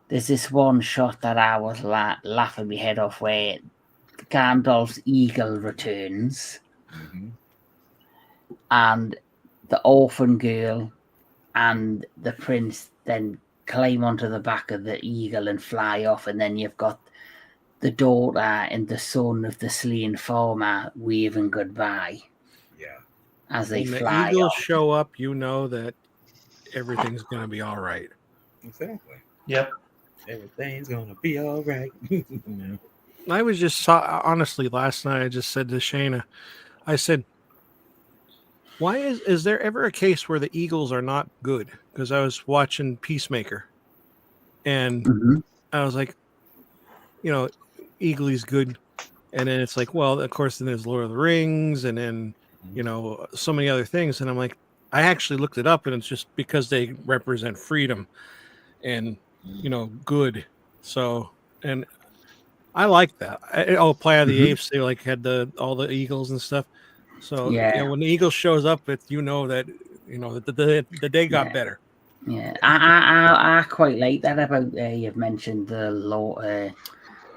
Speaker 1: There's this one shot that I was laughing my head off, where Gandalf's eagle returns, and the orphan girl and the prince then climb onto the back of the eagle and fly off, and then you've got the daughter and the son of the slain farmer waving goodbye.
Speaker 2: Yeah.
Speaker 1: As they
Speaker 3: when
Speaker 1: fly
Speaker 3: the eagles
Speaker 1: off.
Speaker 3: show up, you know that everything's going to be all right.
Speaker 2: Exactly.
Speaker 5: Yep.
Speaker 2: Everything's gonna be all right.
Speaker 3: I was just honestly last night. I just said to Shayna, I said, "Why is there ever a case where the Eagles are not good?" Because I was watching Peacemaker, and I was like, Eagly's good, and then it's like, well, of course, then there's Lord of the Rings, and then so many other things, and I'm like, I actually looked it up, and it's just because they represent freedom, and good. So, and I like that. Planet of the Apes, they had all the eagles and stuff. So when the eagle shows up, that the day got better.
Speaker 1: Yeah, I quite like that about you've mentioned the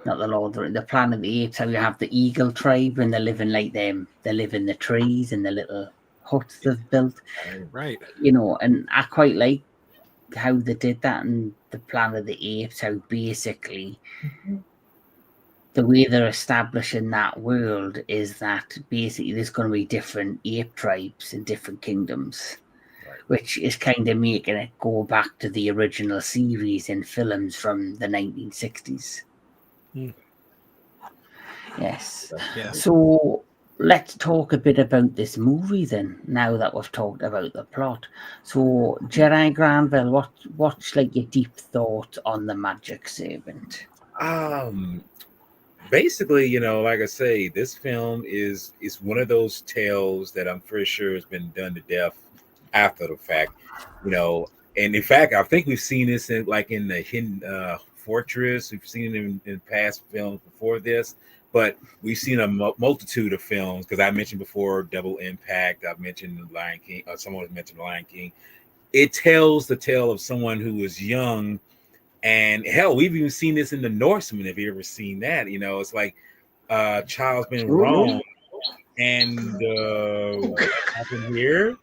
Speaker 1: the Planet of the Apes. How you have the eagle tribe, and they live in they live in the trees and the little huts they've built.
Speaker 3: Right.
Speaker 1: And I quite like how they did that in the Planet of the Apes, how basically the way they're establishing that world is that basically there's going to be different ape tribes in different kingdoms, which is kind of making it go back to the original series and films from the 1960s. Yes. So let's talk a bit about this movie then, now that we've talked about the plot. So, Jedi Granville, what's like your deep thought on the Magic Serpent?
Speaker 2: Basically, like I say, this film is one of those tales that I'm pretty sure has been done to death after the fact, and in fact, I think we've seen this in the Hidden Fortress. We've seen it in past films before this, but we've seen a multitude of films, because I mentioned before Double Impact. I've mentioned The Lion King. Someone has mentioned The Lion King. It tells the tale of someone who was young. And hell, we've even seen this in The Norseman. If you ever seen that, it's like a child's been wrong, and what happened here?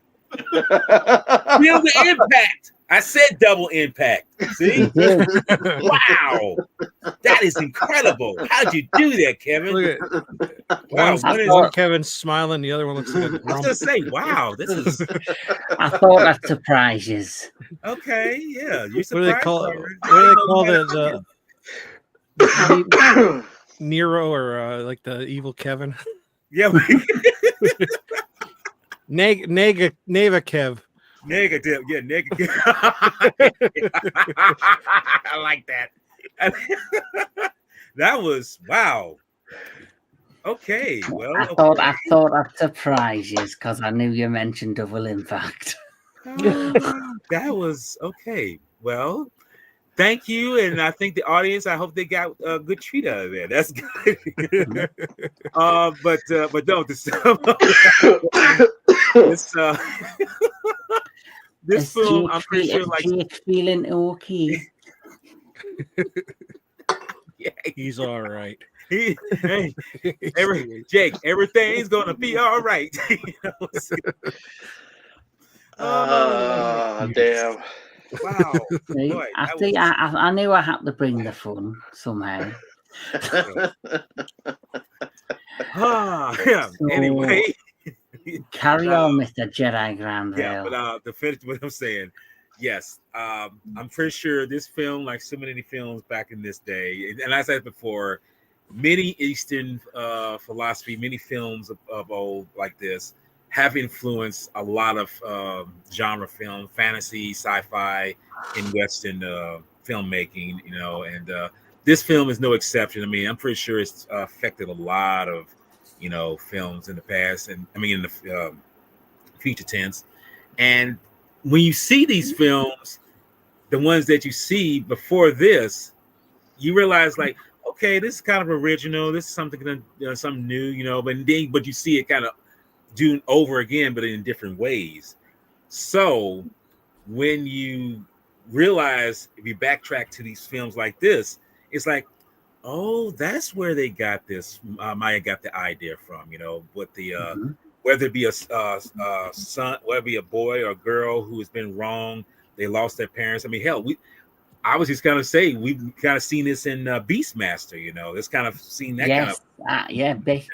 Speaker 2: Feel the impact. I said double impact. See? Wow, that is incredible. How'd you do that, Kevin?
Speaker 3: Look at
Speaker 2: Wow,
Speaker 3: one Kevin's smiling, the other one looks like a
Speaker 2: I was
Speaker 3: grump.
Speaker 2: gonna say, wow, this is.
Speaker 1: I thought that surprises.
Speaker 2: Okay, yeah, you
Speaker 3: What do they
Speaker 2: surprised.
Speaker 3: call it? What do they call the Nero, or like the evil Kevin?
Speaker 2: Yeah.
Speaker 3: Nega Kev.
Speaker 2: Negative, yeah, negative. I like that. That was wow. Okay, well,
Speaker 1: I thought I'd surprise you because I knew you mentioned Double Impact.
Speaker 2: That was okay. Well, thank you, and I think the audience. I hope they got a good treat out of there. That's good. But no, this film, I'm pretty sure,
Speaker 1: Jake's feeling okay.
Speaker 2: Yeah,
Speaker 3: he's all right.
Speaker 2: Hey, Jake, everything's gonna be all right. You know? Oh,
Speaker 4: Damn.
Speaker 2: wow.
Speaker 1: See,
Speaker 2: Boy,
Speaker 1: I
Speaker 2: that
Speaker 1: think
Speaker 2: was
Speaker 1: I knew I had to bring the fun somehow.
Speaker 2: yeah.
Speaker 1: So
Speaker 2: Anyway,
Speaker 1: carry on, Mr. Jedi
Speaker 2: yeah, but
Speaker 1: Granville.
Speaker 2: to finish what I'm saying, yes, I'm pretty sure this film, like so many films back in this day, and as I said before, many Eastern philosophy, many films of old like this have influenced a lot of genre film, fantasy, sci-fi, and Western filmmaking. You know, and this film is no exception. I mean, I'm pretty sure it's affected a lot of films in the past, and I mean in the future tense. And when you see these films, the ones that you see before this, you realize like, okay, this is kind of original. This is something new, but you see it kind of doing over again, but in different ways. So when you realize, if you backtrack to these films like this, it's like, oh, that's where they got this. Maya got the idea from, with the whether it be a son, whether it be a boy or a girl who has been wrong, they lost their parents. I mean, hell, I was just gonna say we've kind of seen this in Beastmaster. It's kind of seen that kind of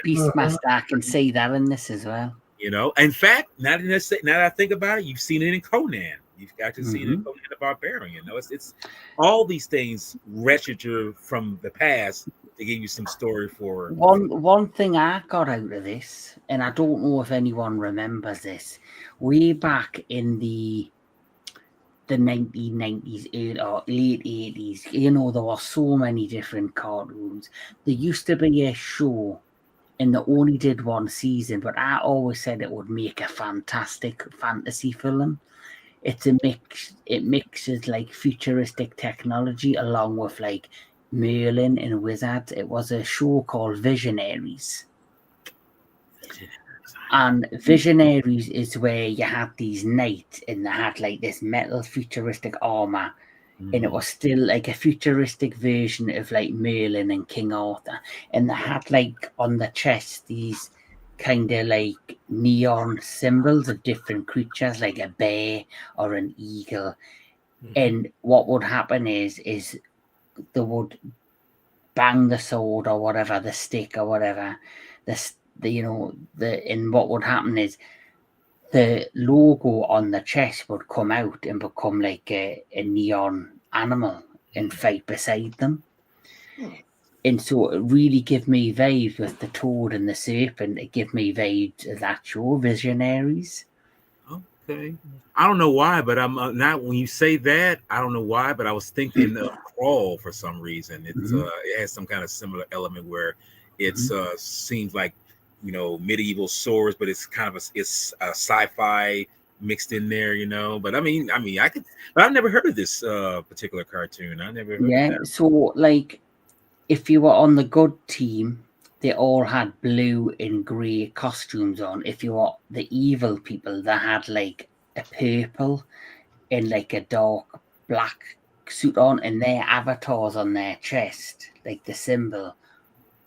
Speaker 1: Beastmaster. I can see that in this as well.
Speaker 2: In fact, now that I think about it, you've seen it in Conan. You've actually seen it in Conan the Barbarian. It's all these things register from the past to give you some story for
Speaker 1: one thing I got out of this, and I don't know if anyone remembers this, way back in the 1990s or late 80s, there were so many different cartoons. There used to be a show, and they only did one season, but I always said it would make a fantastic fantasy film. It's a mix. It mixes like futuristic technology along with like Merlin and wizards. It was a show called Visionaries. And Visionaries is where you had these knights and they had like this metal futuristic armor, and it was still like a futuristic version of like Merlin and King Arthur, and they had like on the chest these kind of like neon symbols of different creatures, like a bear or an eagle. And what would happen is they would bang the sword or whatever, the stick or whatever, and what would happen is the logo on the chest would come out and become like a neon animal and fight beside them. And so it really gave me vibes with the toad and the serpent. It gave me vibes of that show, Visionaries.
Speaker 2: Okay. I don't know why, but I'm not. When you say that, I don't know why, but I was thinking of Crawl for some reason. It has some kind of similar element where it's seems like medieval swords, but it's kind of a sci-fi mixed in there, But I mean, I could, but I've never heard of this particular cartoon. I never heard of that.
Speaker 1: So like, if you were on the good team, they all had blue and grey costumes on. If you were the evil people, they had like a purple and like a dark black suit on, and their avatars on their chest, like the symbol.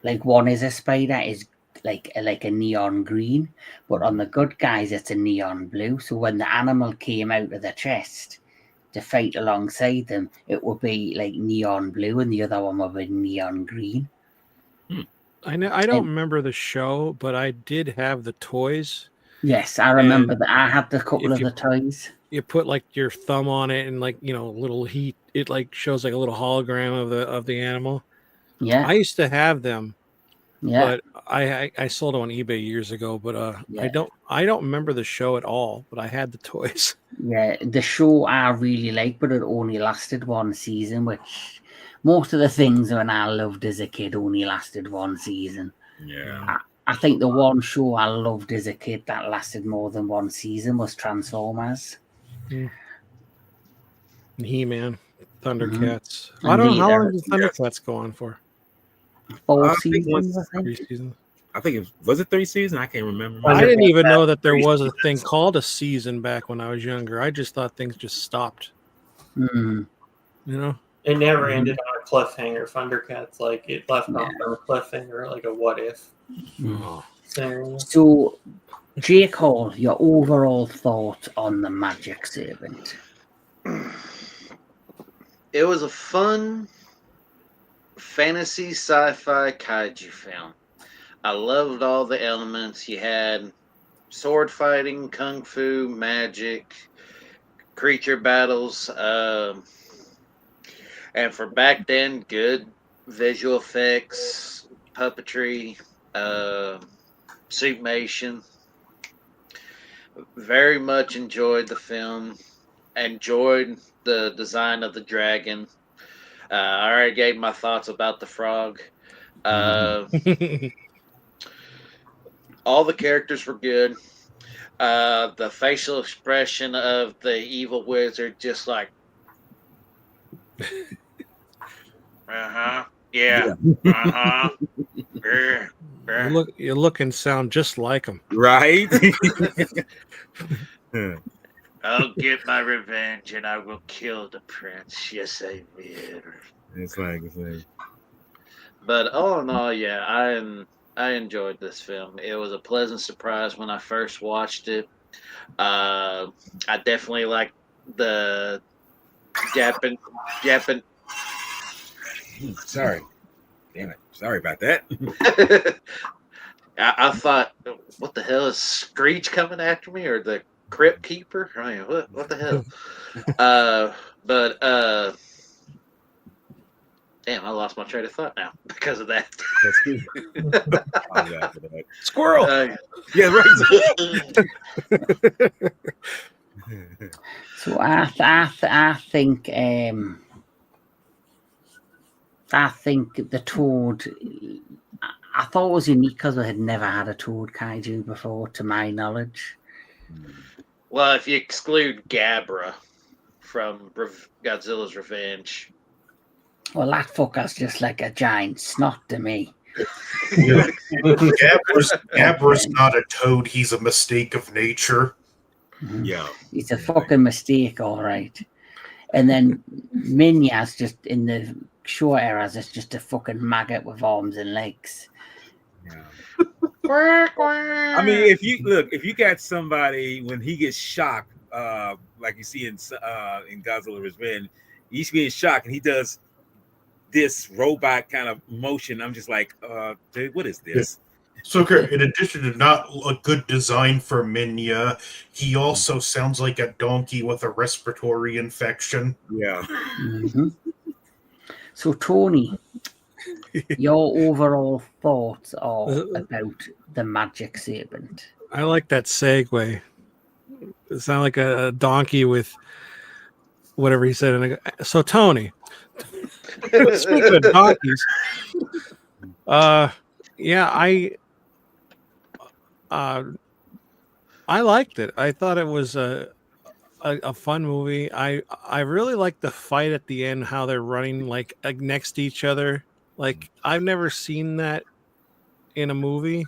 Speaker 1: Like one is a spider, is like a neon green, but on the good guys, it's a neon blue. So when the animal came out of the chest to fight alongside them, it would be like neon blue, and the other one would be neon green.
Speaker 3: I don't remember the show, but I did have the toys.
Speaker 1: Yes, I remember that. I had a couple of the toys.
Speaker 3: You put like your thumb on it, and like little heat. It like shows like a little hologram of the animal.
Speaker 1: Yeah,
Speaker 3: I used to have them.
Speaker 1: Yeah,
Speaker 3: but I sold them on eBay years ago. But I don't remember the show at all. But I had the toys.
Speaker 1: Yeah, the show I really liked, but it only lasted one season, which most of the things when I loved as a kid only lasted one season.
Speaker 2: Yeah.
Speaker 1: I think the one show I loved as a kid that lasted more than one season was Transformers.
Speaker 3: He-Man, Thundercats. I don't know how long did Thundercats go on for?
Speaker 1: 4 seasons, I think.
Speaker 3: 3 seasons.
Speaker 2: I think was it 3 seasons? I can't remember.
Speaker 3: I didn't even know that there was a thing called a season back when I was younger. I just thought things just stopped.
Speaker 5: It never ended on cliffhanger. Thundercats, like it left off on a cliffhanger, like a what if scenario.
Speaker 1: So, Jake Hall, your overall thoughts on the Magic Serpent?
Speaker 4: It was a fun fantasy sci-fi kaiju film. I loved all the elements. You had sword fighting, kung fu, magic, creature battles, and for back then, good visual effects, puppetry, suitmation. Very much enjoyed the film. Enjoyed the design of the dragon. I already gave my thoughts about the frog. All the characters were good. The facial expression of the evil wizard, just like, yeah,
Speaker 3: You look and sound just like him.
Speaker 2: Right?
Speaker 4: I'll get my revenge and I will kill the prince. Yes, I will.
Speaker 2: it's like,
Speaker 4: But all in all, yeah, I enjoyed this film. It was a pleasant surprise when I first watched it. I definitely like the Japan.
Speaker 2: sorry. Damn it. Sorry about that.
Speaker 4: I thought, what the hell is Screech coming after me, or the Crypt Keeper? I mean, what the hell? But damn, I lost my train of thought now because of that.
Speaker 2: That's good. Apologize for that.
Speaker 3: Squirrel.
Speaker 2: Yeah, right.
Speaker 1: So I think the Toad. I thought it was unique because I had never had a Toad kaiju before, to my knowledge.
Speaker 4: Well, if you exclude Gabra from Godzilla's Revenge.
Speaker 1: Well, that fucker's just like a giant snot to me.
Speaker 6: Gabra's not a toad. He's a mistake of nature.
Speaker 2: Yeah.
Speaker 1: It's a fucking mistake, all right. And then Minya's just in the short eras, it's just a fucking maggot with arms and legs.
Speaker 2: Yeah. I mean, if you got somebody when he gets shocked, like you see in Godzilla Revenge, he's being shocked and he does this robot kind of motion. I'm just like, dude, what is this?
Speaker 6: So, in addition to not a good design for Minya, he also sounds like a donkey with a respiratory infection.
Speaker 2: Yeah.
Speaker 1: Mm-hmm. So, Tony, your overall thoughts are about the Magic Serpent?
Speaker 3: I like that segue. It sounded like a donkey with whatever he said. And so, Tony, speaking of donkeys, yeah, I liked it. I thought it was a fun movie. I really liked the fight at the end, how they're running like next to each other. Like I've never seen that in a movie.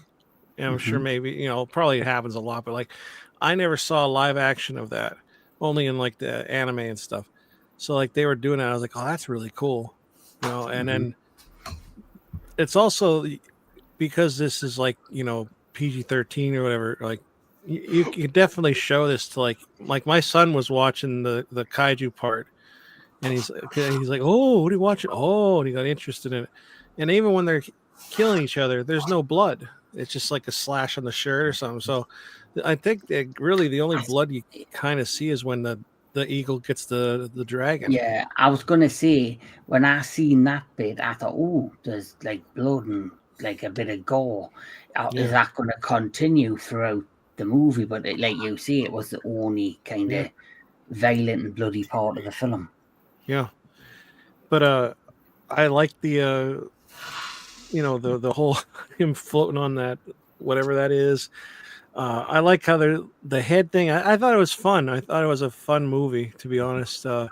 Speaker 3: And I'm sure maybe, probably it happens a lot, but like I never saw live action of that, only in like the anime and stuff. So like they were doing it, I was like, oh, that's really cool. And then it's also because this is like, PG-13 or whatever, like you can definitely show this to like my son was watching the kaiju part and he's like, oh, what are you watching? Oh, and he got interested in it. And even when they're killing each other, there's no blood. It's just like a slash on the shirt or something. So I think that really the only blood you kind of see is when the eagle gets the dragon.
Speaker 1: Yeah, I was going to say, when I seen that bit, I thought, oh, there's like blood and like a bit of gore. Is that going to continue throughout the movie? But like you say, it was the only kind of violent and bloody part of the film.
Speaker 3: Yeah. But I like the the whole him floating on that whatever that is. I like how the head thing. I thought it was fun. I thought it was a fun movie, to be honest. A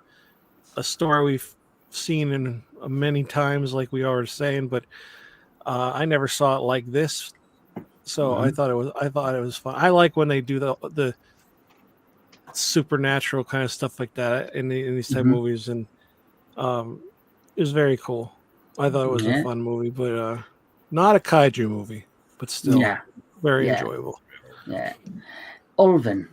Speaker 3: story we've seen in many times, like we were saying, but I never saw it like this. So I thought it was fun. I like when they do the supernatural kind of stuff like that in these type of movies, and It was very cool. I thought it was a fun movie, but not a kaiju movie, but still very enjoyable.
Speaker 1: Yeah. Ulven.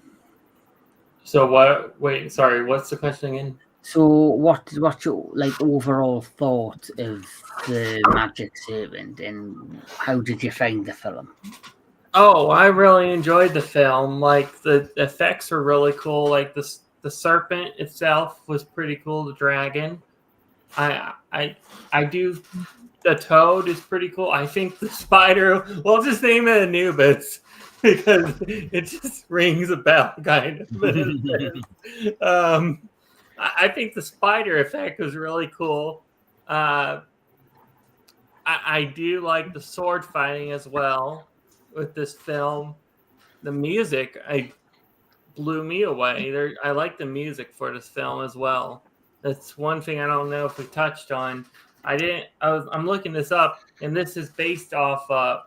Speaker 5: So what? Wait, sorry. What's the question again?
Speaker 1: So what's your like overall thought of the Magic Serpent, and how did you find the film?
Speaker 5: Oh, I really enjoyed the film. Like the effects were really cool. Like the serpent itself was pretty cool. The dragon. I do. The toad is pretty cool. I think the spider. We'll just name it Anubis because it just rings a bell, kind of. I think the spider effect was really cool. I do like the sword fighting as well with this film. The music blew me away. I like the music for this film as well. That's one thing I don't know if we touched on. I'm looking this up, and this is based off a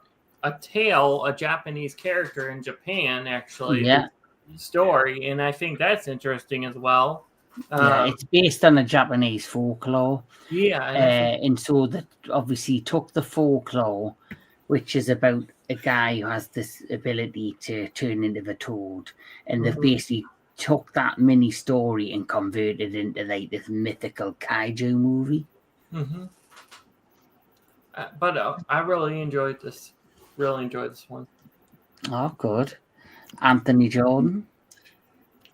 Speaker 5: tale, a Japanese character in Japan, actually.
Speaker 1: Yeah.
Speaker 5: Story, and I think that's interesting as well.
Speaker 1: It's based on the Japanese folklore.
Speaker 5: Yeah.
Speaker 1: And so that obviously took the folklore, which is about a guy who has this ability to turn into the toad, and they've basically took that mini story and converted it into like this mythical kaiju movie.
Speaker 5: But I really enjoyed this. Really enjoyed this one.
Speaker 1: Oh, good. Anthony Jordan.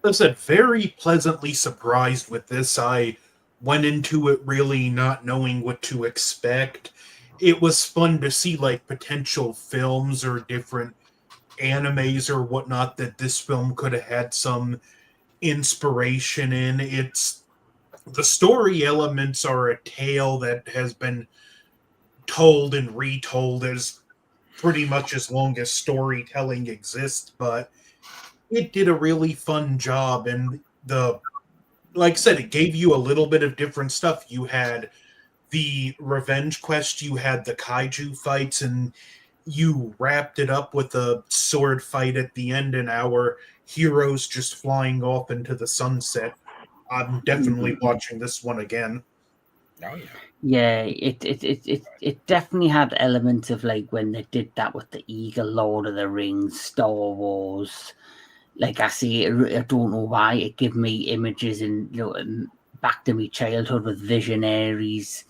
Speaker 6: I said, very pleasantly surprised with this. I went into it really not knowing what to expect. It was fun to see like potential films or different animes or whatnot that this film could have had some inspiration in. It's the story elements are a tale that has been told and retold as pretty much as long as storytelling exists, but it did a really fun job. And like I said, it gave you a little bit of different stuff. You had the revenge quest, you had the kaiju fights, and you wrapped it up with a sword fight at the end, and our heroes just flying off into the sunset. I'm definitely watching this one again.
Speaker 2: Oh yeah.
Speaker 1: Yeah, it definitely had elements of like when they did that with the Eagle, Lord of the Rings, Star Wars. Like I say, I don't know why it gave me images and back to my childhood with Visionaries.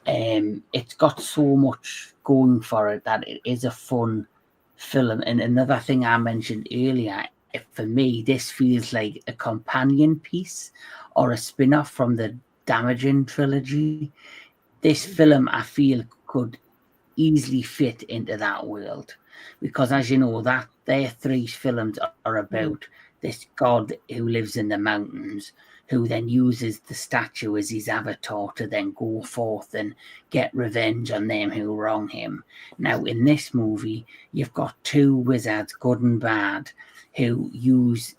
Speaker 1: It's got so much going for it that it is a fun film. And another thing I mentioned earlier, for me, this feels like a companion piece or a spin-off from the Damaging trilogy. This film, I feel, could easily fit into that world, because as you know, that their three films are about this god who lives in the mountains, who then uses the statue as his avatar to then go forth and get revenge on them who wrong him. Now, in this movie, you've got two wizards, good and bad, who use,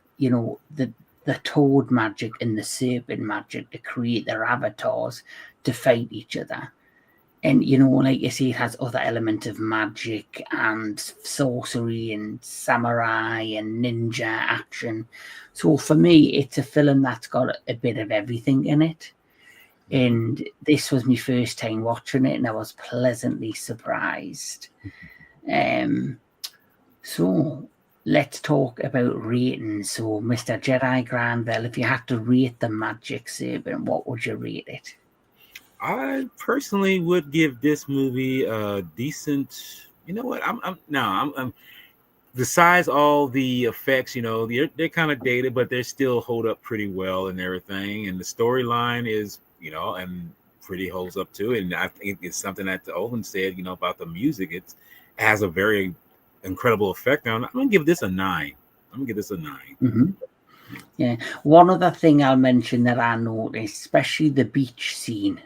Speaker 1: the toad magic and the serpent magic to create their avatars to fight each other. And, like you see, it has other elements of magic and sorcery and samurai and ninja action. So for me, it's a film that's got a bit of everything in it. And this was my first time watching it, and I was pleasantly surprised. So let's talk about ratings. So, Mr. Jedi Granville, if you had to rate the Magic Serpent, what would you rate it?
Speaker 2: I personally would give this movie a decent. You know what? I'm besides all the effects, they're kind of dated, but they still hold up pretty well and everything. And the storyline is, and pretty holds up too. And I think it's something that Ulven said, about the music. It has a very incredible effect on. I'm gonna give this a 9.
Speaker 1: Yeah. One other thing I'll mention that I noticed, especially the beach scene,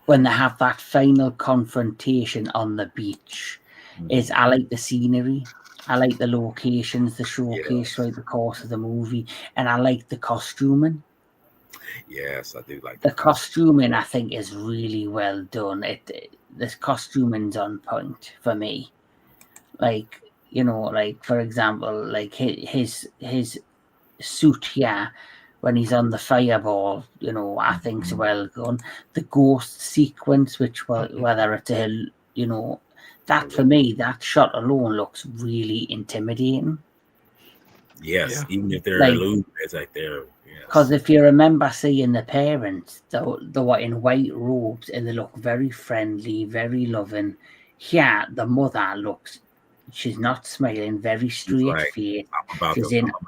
Speaker 1: when they have that final confrontation on the beach, is I like the scenery. I like the locations, the showcase throughout the course of the movie, and I like the costuming.
Speaker 2: Yes, I do like
Speaker 1: the costuming. I think is really well done. The costuming's on point for me. Like, for example, like his suit here when he's on the fireball, you know, I think's well done. The ghost sequence, which whether it's a, you know, that for me, that shot alone looks really intimidating.
Speaker 2: Yes,
Speaker 3: Yeah.
Speaker 2: even if they're
Speaker 1: Like-
Speaker 2: illusions, it's like they're
Speaker 1: Because if you remember seeing the parents, they were in white robes and they look very friendly, very loving. Here, the mother looks, she's not smiling, very straight
Speaker 2: like,
Speaker 1: face.
Speaker 2: I'm about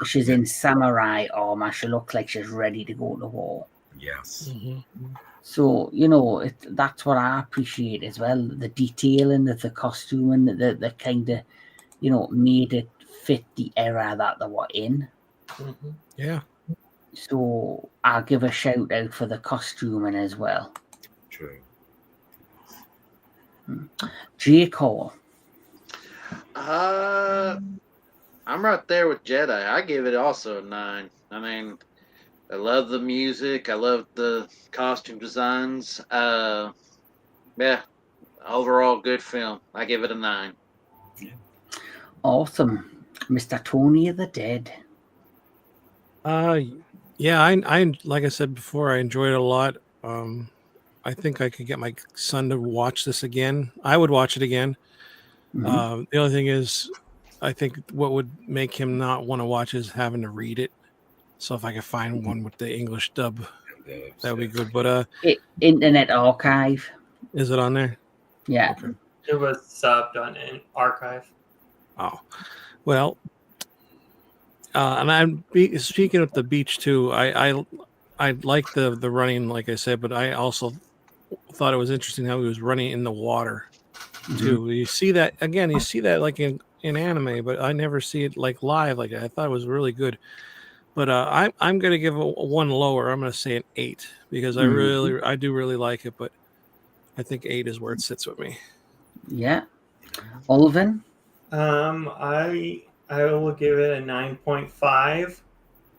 Speaker 1: She's in samurai armor. She looks like she's ready to go to war.
Speaker 2: Yes.
Speaker 1: So, you know, that's what I appreciate as well. The detailing of the costume and the kind of, you know, made it fit the era that they were in.
Speaker 3: Yeah.
Speaker 1: So I'll give a shout out for the costuming as well.
Speaker 2: True.
Speaker 1: Jake Hall.
Speaker 4: I'm right there with Jedi. I give it also a 9. I mean, I love the music. I love the costume designs. Yeah, overall good film. I give it a 9.
Speaker 1: Awesome. Mr. Tony of the Dead.
Speaker 3: Yeah, I like I said before, I enjoyed it a lot. I think I could get my son to watch this again. I would watch it again.
Speaker 1: Mhm.
Speaker 3: The only thing is, I think what would make him not want to watch is having to read it. So if I could find one with the English dub, that would be good. But
Speaker 1: Internet Archive.
Speaker 3: is it on there?
Speaker 1: Yeah.
Speaker 3: Okay.
Speaker 5: It was subbed on an archive.
Speaker 3: Oh, well, and I'm speaking of the beach too. I like the running, like I said, but I also thought it was interesting how he was running in the water too. You see that again. You see that like in anime, but I never see it like live. Like I thought it was really good. But I'm gonna give a one lower. I'm gonna say an 8 because I do really like it, but I think 8 is where it sits with me.
Speaker 1: Yeah. Ulven.
Speaker 5: I will give it a 9.5.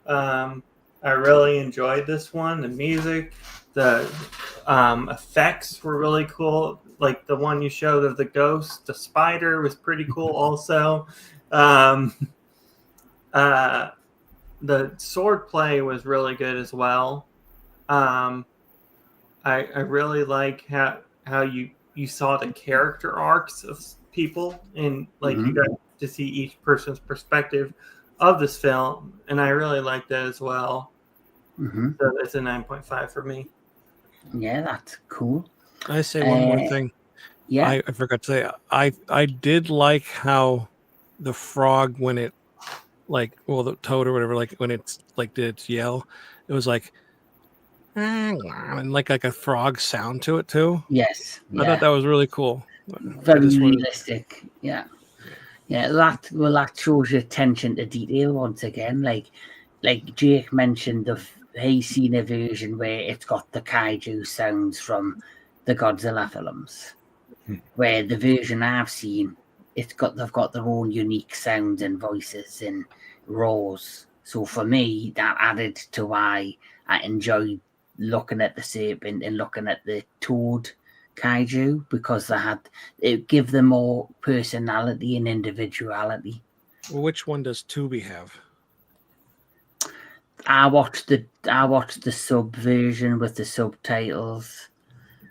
Speaker 5: I really enjoyed this one. The music, the effects were really cool. Like the one you showed of the ghost, the spider was pretty cool also. The sword play was really good as well. I really like how you saw the character arcs of people, and like you got to see each person's perspective of this film, and I really like that as well. So that's a 9.5 for me.
Speaker 1: Yeah, that's cool.
Speaker 3: I say one more thing.
Speaker 1: Yeah.
Speaker 3: I forgot to say I did like how the frog, when it the toad or whatever, like when it's like did its yell, it was like and like a frog sound to it too.
Speaker 1: Yes.
Speaker 3: I thought that was really cool.
Speaker 1: Very realistic. Yeah. Yeah, that shows your attention to detail once again. Like Jake mentioned, he's seen a version where it's got the kaiju sounds from the Godzilla films. Where the version I've seen, they've got their own unique sounds and voices and roars. So for me, that added to why I enjoyed looking at the Serpent and looking at the Toad kaiju, because it give them more personality and individuality.
Speaker 3: Well, which one does Tubi have?
Speaker 1: I watched the sub version with the subtitles.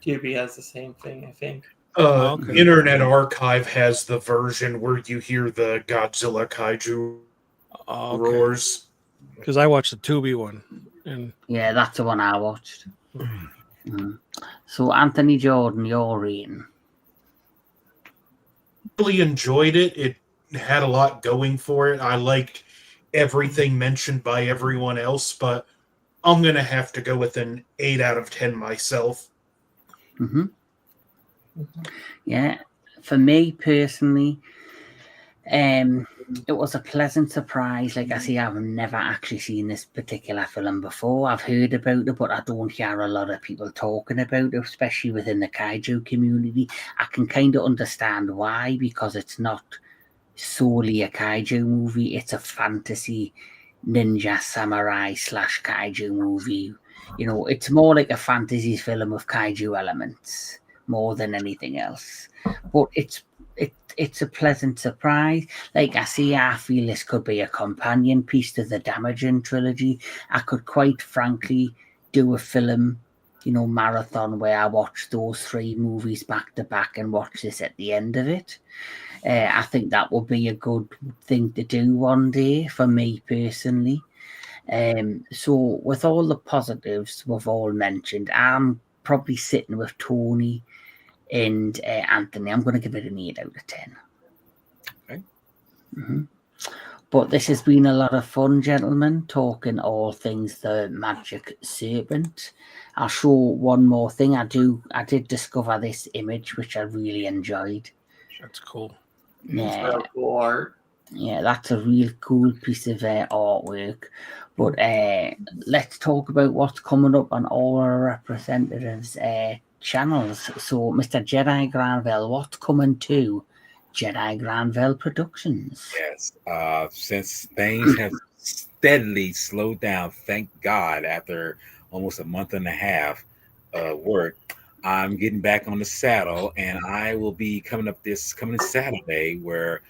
Speaker 5: Tubi has the same thing, I think.
Speaker 3: Okay.
Speaker 6: Internet Archive has the version where you hear the Godzilla kaiju roars.
Speaker 3: Because I watched the Tubi one, and
Speaker 1: yeah, that's the one I watched. So Anthony Jordan, your rating?
Speaker 6: Really enjoyed it. It had a lot going for it. I liked everything mentioned by everyone else, but I'm gonna have to go with an 8 out of 10 myself.
Speaker 1: Yeah, for me personally, it was a pleasant surprise. Like I say, I've never actually seen this particular film before. I've heard about it, but I don't hear a lot of people talking about it, especially within the kaiju community. I can kind of understand why, because it's not solely a kaiju movie. It's a fantasy ninja samurai / kaiju movie. You know, it's more like a fantasy film with kaiju elements more than anything else. But it's it's a pleasant surprise. Like I feel this could be a companion piece to the Damaging trilogy. I could quite frankly do a film, marathon where I watch those 3 movies back to back and watch this at the end of it. I think that would be a good thing to do one day for me personally. So with all the positives we've all mentioned, I'm probably sitting with Tony and Anthony. I'm going to give it an 8 out of 10.
Speaker 2: Okay.
Speaker 1: But this has been a lot of fun, gentlemen, talking all things the Magic Serpent. I'll show one more thing. I did discover this image, which I really enjoyed.
Speaker 3: That's cool.
Speaker 1: Yeah.
Speaker 5: So cool art.
Speaker 1: Yeah, that's a real cool piece of artwork. But let's talk about what's coming up on all our representatives' channels. So, Mr. Jedi Granville, what's coming to Jedi Granville Productions?
Speaker 2: Yes, since things have steadily slowed down, thank God, after almost a month and a half work, I'm getting back on the saddle, and I will be coming Saturday where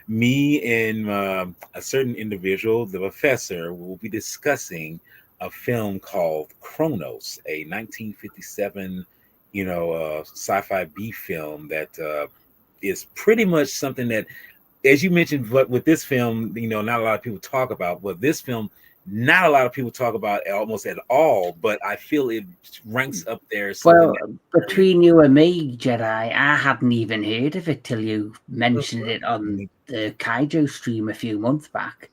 Speaker 2: me and a certain individual, the professor, will be discussing a film called Chronos, a 1957, sci-fi B film that is pretty much something that, as you mentioned, but with this film, not a lot of people talk about. But this film, not a lot of people talk about almost at all. But I feel it ranks up there.
Speaker 1: Well, between you and me, Jedi, I hadn't even heard of it till you mentioned it on the Kaiju stream a few months back.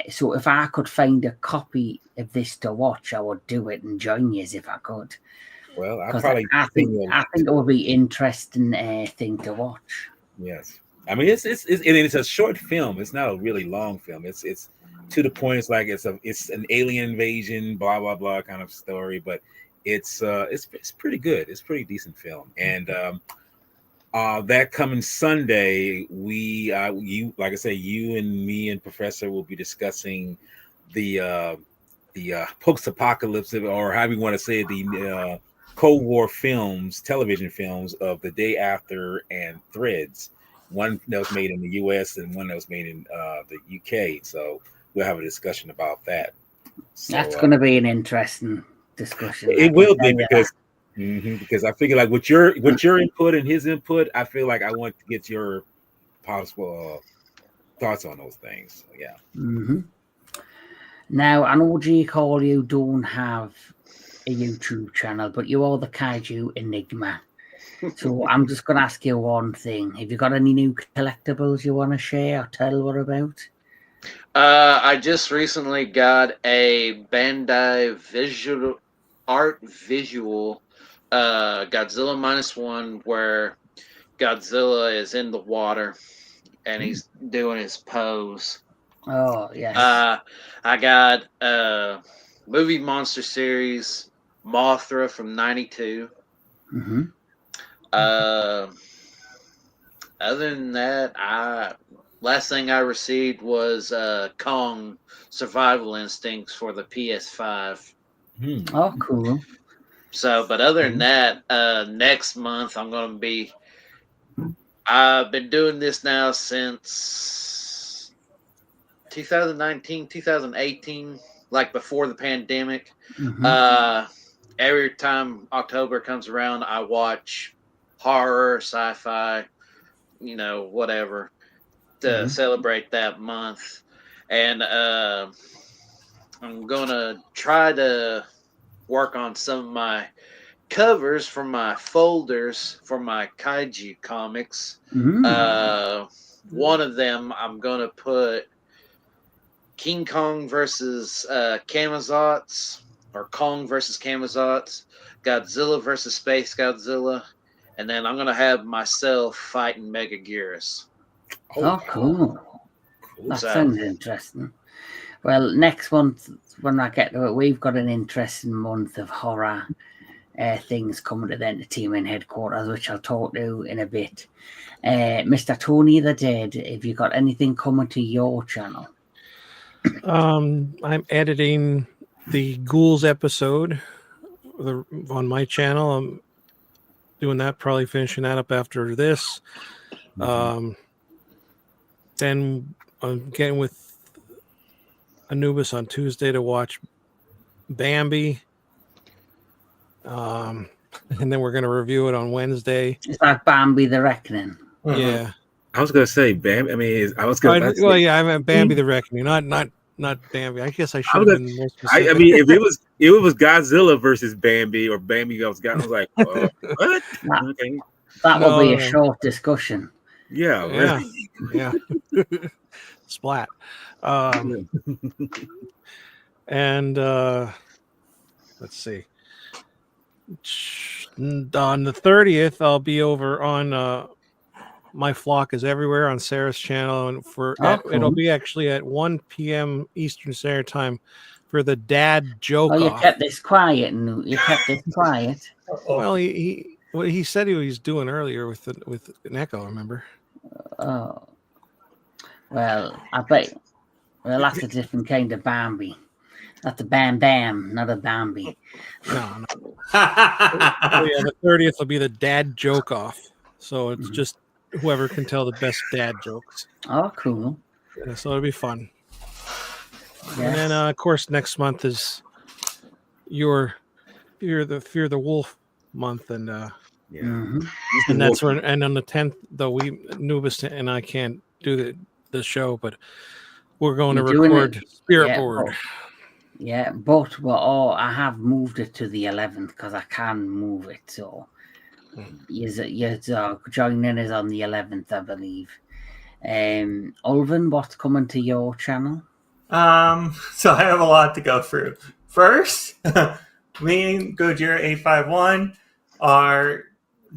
Speaker 1: So if I could find a copy of this to watch, I would do it and join you if I could.
Speaker 2: Well,
Speaker 1: I think it would be interesting thing to watch.
Speaker 2: Yes, I mean it's a short film. It's not a really long film. It's to the point. It's like it's an alien invasion, blah blah blah kind of story. But it's pretty good. It's a pretty decent film. And that coming Sunday, you like I say, you and me and Professor will be discussing the post-apocalypse, or how we want to say it, the Cold War films, television films of The Day After and Threads. One that was made in the U.S. and one that was made in the U.K. So we'll have a discussion about that. So,
Speaker 1: that's going to be an interesting discussion.
Speaker 2: It will be because I figure like with your input and his input, I feel like I want to get your possible thoughts on those things. So, yeah.
Speaker 1: Mm-hmm. Now I know Jake Hall, you don't have a YouTube channel, but you are the Kaiju Enigma. So I'm just going to ask you one thing. Have you got any new collectibles you want to share or tell what about?
Speaker 4: I just recently got a Bandai visual Godzilla -1, where Godzilla is in the water and he's doing his pose.
Speaker 1: Oh, yes.
Speaker 4: I got movie monster series Mothra from '92.
Speaker 1: Mm-hmm.
Speaker 4: Other than that, last thing I received was Kong Survival Instincts for the PS5.
Speaker 1: Oh, cool.
Speaker 4: So, but other than that, next month I've been doing this now since 2019, 2018, like before the pandemic.
Speaker 1: Mm-hmm.
Speaker 4: Every time October comes around, I watch horror, sci-fi, whatever, to celebrate that month. And I'm going to try to work on some of my covers for my folders for my Kaiju comics. One of them, I'm going to put King Kong versus Kamazots, or Kong versus Kamazots, Godzilla versus Space Godzilla, and then I'm going to have myself fighting Megaguirus.
Speaker 1: Oh, cool. That sounds interesting. Well, next month, when I get to it, we've got an interesting month of horror things coming to the entertainment headquarters, which I'll talk to in a bit. Mr. Tony the Dead, have you got anything coming to your channel?
Speaker 3: I'm editing the Ghouls episode on my channel. doing that, probably finishing that up after this. Then I'm getting with Anubis on Tuesday to watch Bambi. And then we're going to review it on Wednesday.
Speaker 1: Is that Bambi the Reckoning?
Speaker 3: Yeah.
Speaker 2: I was gonna say Bambi. I mean, I was gonna.
Speaker 3: I meant Bambi the Reckoning, not Bambi. I guess I should have been more specific.
Speaker 2: I mean, if it was Godzilla versus Bambi or Bambi goes God, I was like, what? Okay.
Speaker 1: That will be a short discussion.
Speaker 2: Yeah, really.
Speaker 3: Yeah. Splat. And let's see. On the 30th, I'll be over on My Flock is Everywhere on Sarah's channel, and cool. It'll be actually at 1 p.m. Eastern Standard Time for the dad joke.
Speaker 1: Oh, you kept this quiet, and you kept this quiet.
Speaker 3: Well, he said he was doing earlier with an echo. Remember?
Speaker 1: Oh, well, I bet. Well, that's a different kind of Bambi. That's a Bam Bam, not a Bambi.
Speaker 3: No. Yeah, the 30th will be the dad joke off. So it's just whoever can tell the best dad jokes.
Speaker 1: Oh, cool.
Speaker 3: Yeah, so it'll be fun.
Speaker 1: Yes.
Speaker 3: And then, of course, next month is your Fear the Wolf month, and and that's when. And on the 10th, though, Nubis and I can't do the show, but we're going to record Spirit Board.
Speaker 1: But I have moved it to the 11th because I can move it. So you're joining us on the 11th, I believe. Ulven, what's coming to your channel?
Speaker 5: So I have a lot to go through. First, me and Gojira 851 are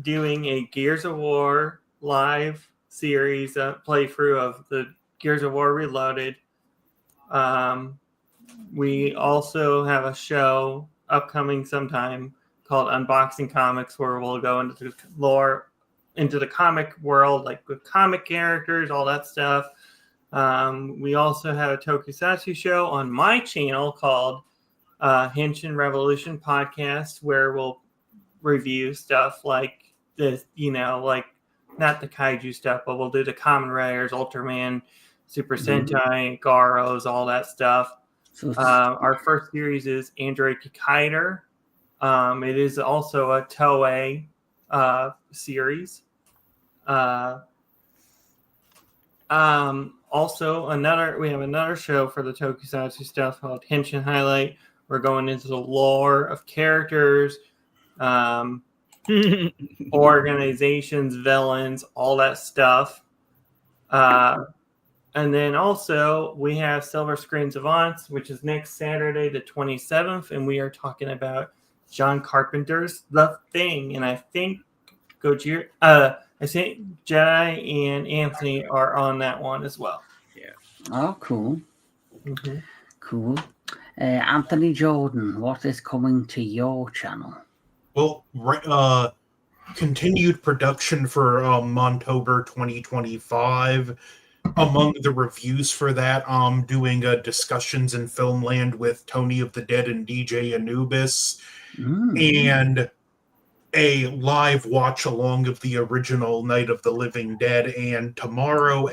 Speaker 5: doing a Gears of War live series playthrough of the Gears of War Reloaded. We also have a show upcoming sometime called Unboxing Comics, where we'll go into the lore, into the comic world, like with comic characters, all that stuff. We also have a tokusatsu show on my channel called Henshin Revolution Podcast, where we'll review stuff like this, like not the kaiju stuff, but we'll do the Kamen Riders, Ultraman, Super Sentai, Garos, all that stuff. Our first series is Android Kikaider. It is also a Toei series. Also, we have another show for the tokusatsu stuff called Henshin Highlight. We're going into the lore of characters, organizations, villains, all that stuff. And then also we have Silver Screen Savants, which is next Saturday, the 27th, and we are talking about John Carpenter's The Thing. And I think Jedi and Anthony are on that one as well.
Speaker 2: Yeah.
Speaker 1: Oh, cool. Cool. Anthony Jordan, what is coming to your channel?
Speaker 6: Well, continued production for Montober 2025. Among the reviews for that, I'm doing discussions in Filmland with Tony of the Dead and DJ Anubis, and a live watch along of the original Night of the Living Dead. And tomorrow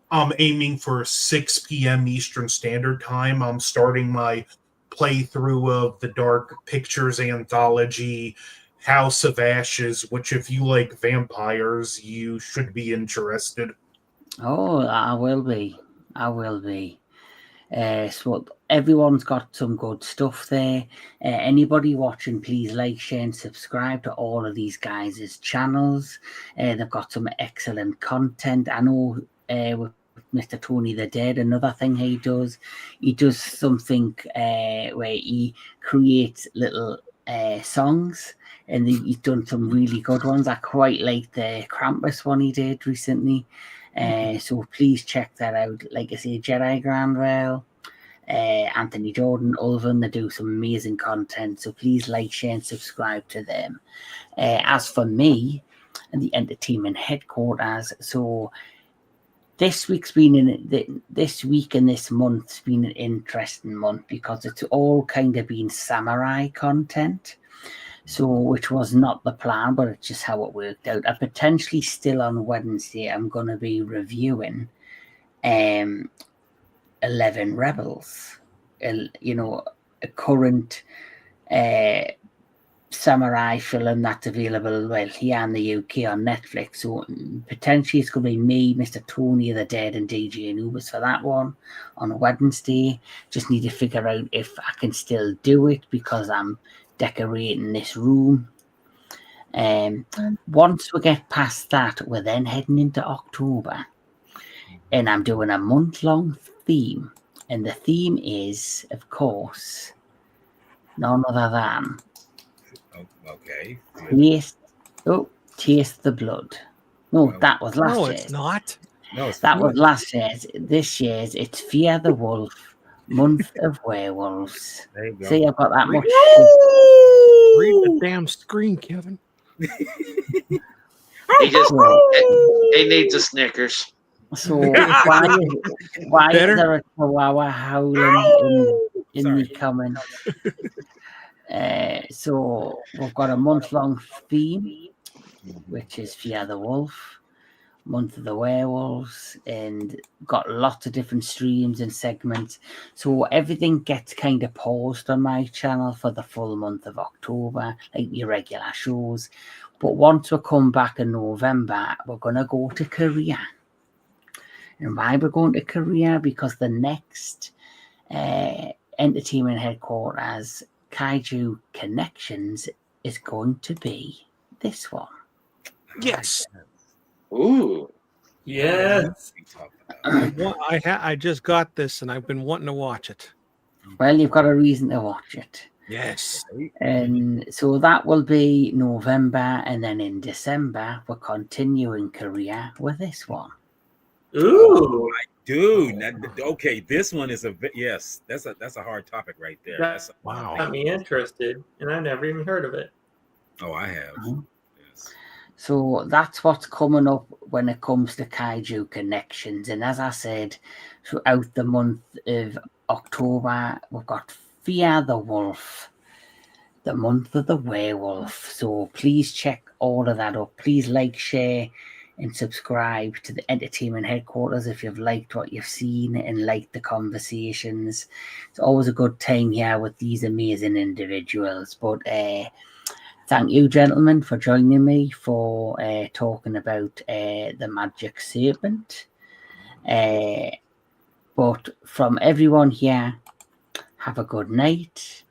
Speaker 6: I'm aiming for 6 p.m. Eastern Standard Time. I'm starting my playthrough of the Dark Pictures anthology, House of Ashes, which if you like vampires, you should be interested.
Speaker 1: Oh, I will be. So everyone's got some good stuff there. Anybody watching, please like, share, and subscribe to all of these guys' channels. They've got some excellent content. I know with Mr. Tony the Dead, another thing he does something where he creates little songs, and he's done some really good ones. I quite like the Krampus one he did recently. So please check that out. Like I say, Jedi Grandwell, Anthony Jordan, Ulven, they do some amazing content. So please like, share, and subscribe to them. As for me and the entertainment headquarters, so this week and this month's been an interesting month because it's all kind of been samurai content. So, which was not the plan, but it's just how it worked out. And potentially still on Wednesday, I'm going to be reviewing 11 Rebels. You know, a current samurai film that's available, well, here in the UK on Netflix. So potentially it's going to be me, Mr. Tony of the Dead, and DJ Anubis for that one on Wednesday. Just need to figure out if I can still do it because I'm decorating this room. Once we get past that, we're then heading into October, and I'm doing a month-long theme, and the theme is, of course, none other than
Speaker 2: Okay.
Speaker 1: Taste the Blood. No, that was last
Speaker 3: No,
Speaker 1: year's.
Speaker 3: it's not.
Speaker 2: No, it's
Speaker 1: That was last year's. This year's, it's Fear the Wolf, Month of Werewolves.
Speaker 2: There you go.
Speaker 1: See, I've got that much.
Speaker 3: Read the damn screen, Kevin.
Speaker 4: He needs a Snickers.
Speaker 1: So why is there a chihuahua howling in the comments? So we've got a month-long theme, which is Fear the Wolf, Month of the Werewolves, and got lots of different streams and segments. So everything gets kind of paused on my channel for the full month of October, like your regular shows. But once we come back in November, we're going to go to Korea. And why we're going to Korea? Because the next entertainment headquarters, Kaiju Konnections, is going to be this one.
Speaker 3: Yes.
Speaker 4: Ooh.
Speaker 5: Yes.
Speaker 3: I just got this and I've been wanting to watch it.
Speaker 1: Well, you've got a reason to watch it.
Speaker 3: Yes.
Speaker 1: And so that will be November, and then in December, we're continuing Korea with this one.
Speaker 5: Ooh.
Speaker 2: Dude, okay, this one is yes, that's a hard topic right there. That's
Speaker 3: Wow.
Speaker 5: Got me interested, and I've never even heard of it.
Speaker 2: Oh, I have. Yes.
Speaker 1: So that's what's coming up when it comes to Kaiju Konnections. And as I said, throughout the month of October, we've got Fear the Wolf, the month of the werewolf. So please check all of that up. Please like, share, and subscribe to the entertainment headquarters if you've liked what you've seen and liked the conversations. It's always a good time here with these amazing individuals. But thank you, gentlemen, for joining me for talking about the magic serpent. But from everyone here, have a good night.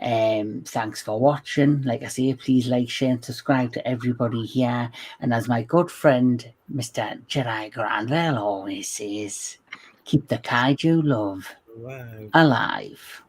Speaker 1: Thanks for watching. Like I say, please like, share, and subscribe to everybody here. And as my good friend, Mr. Jedi Grand Velle always says, keep the kaiju love alive.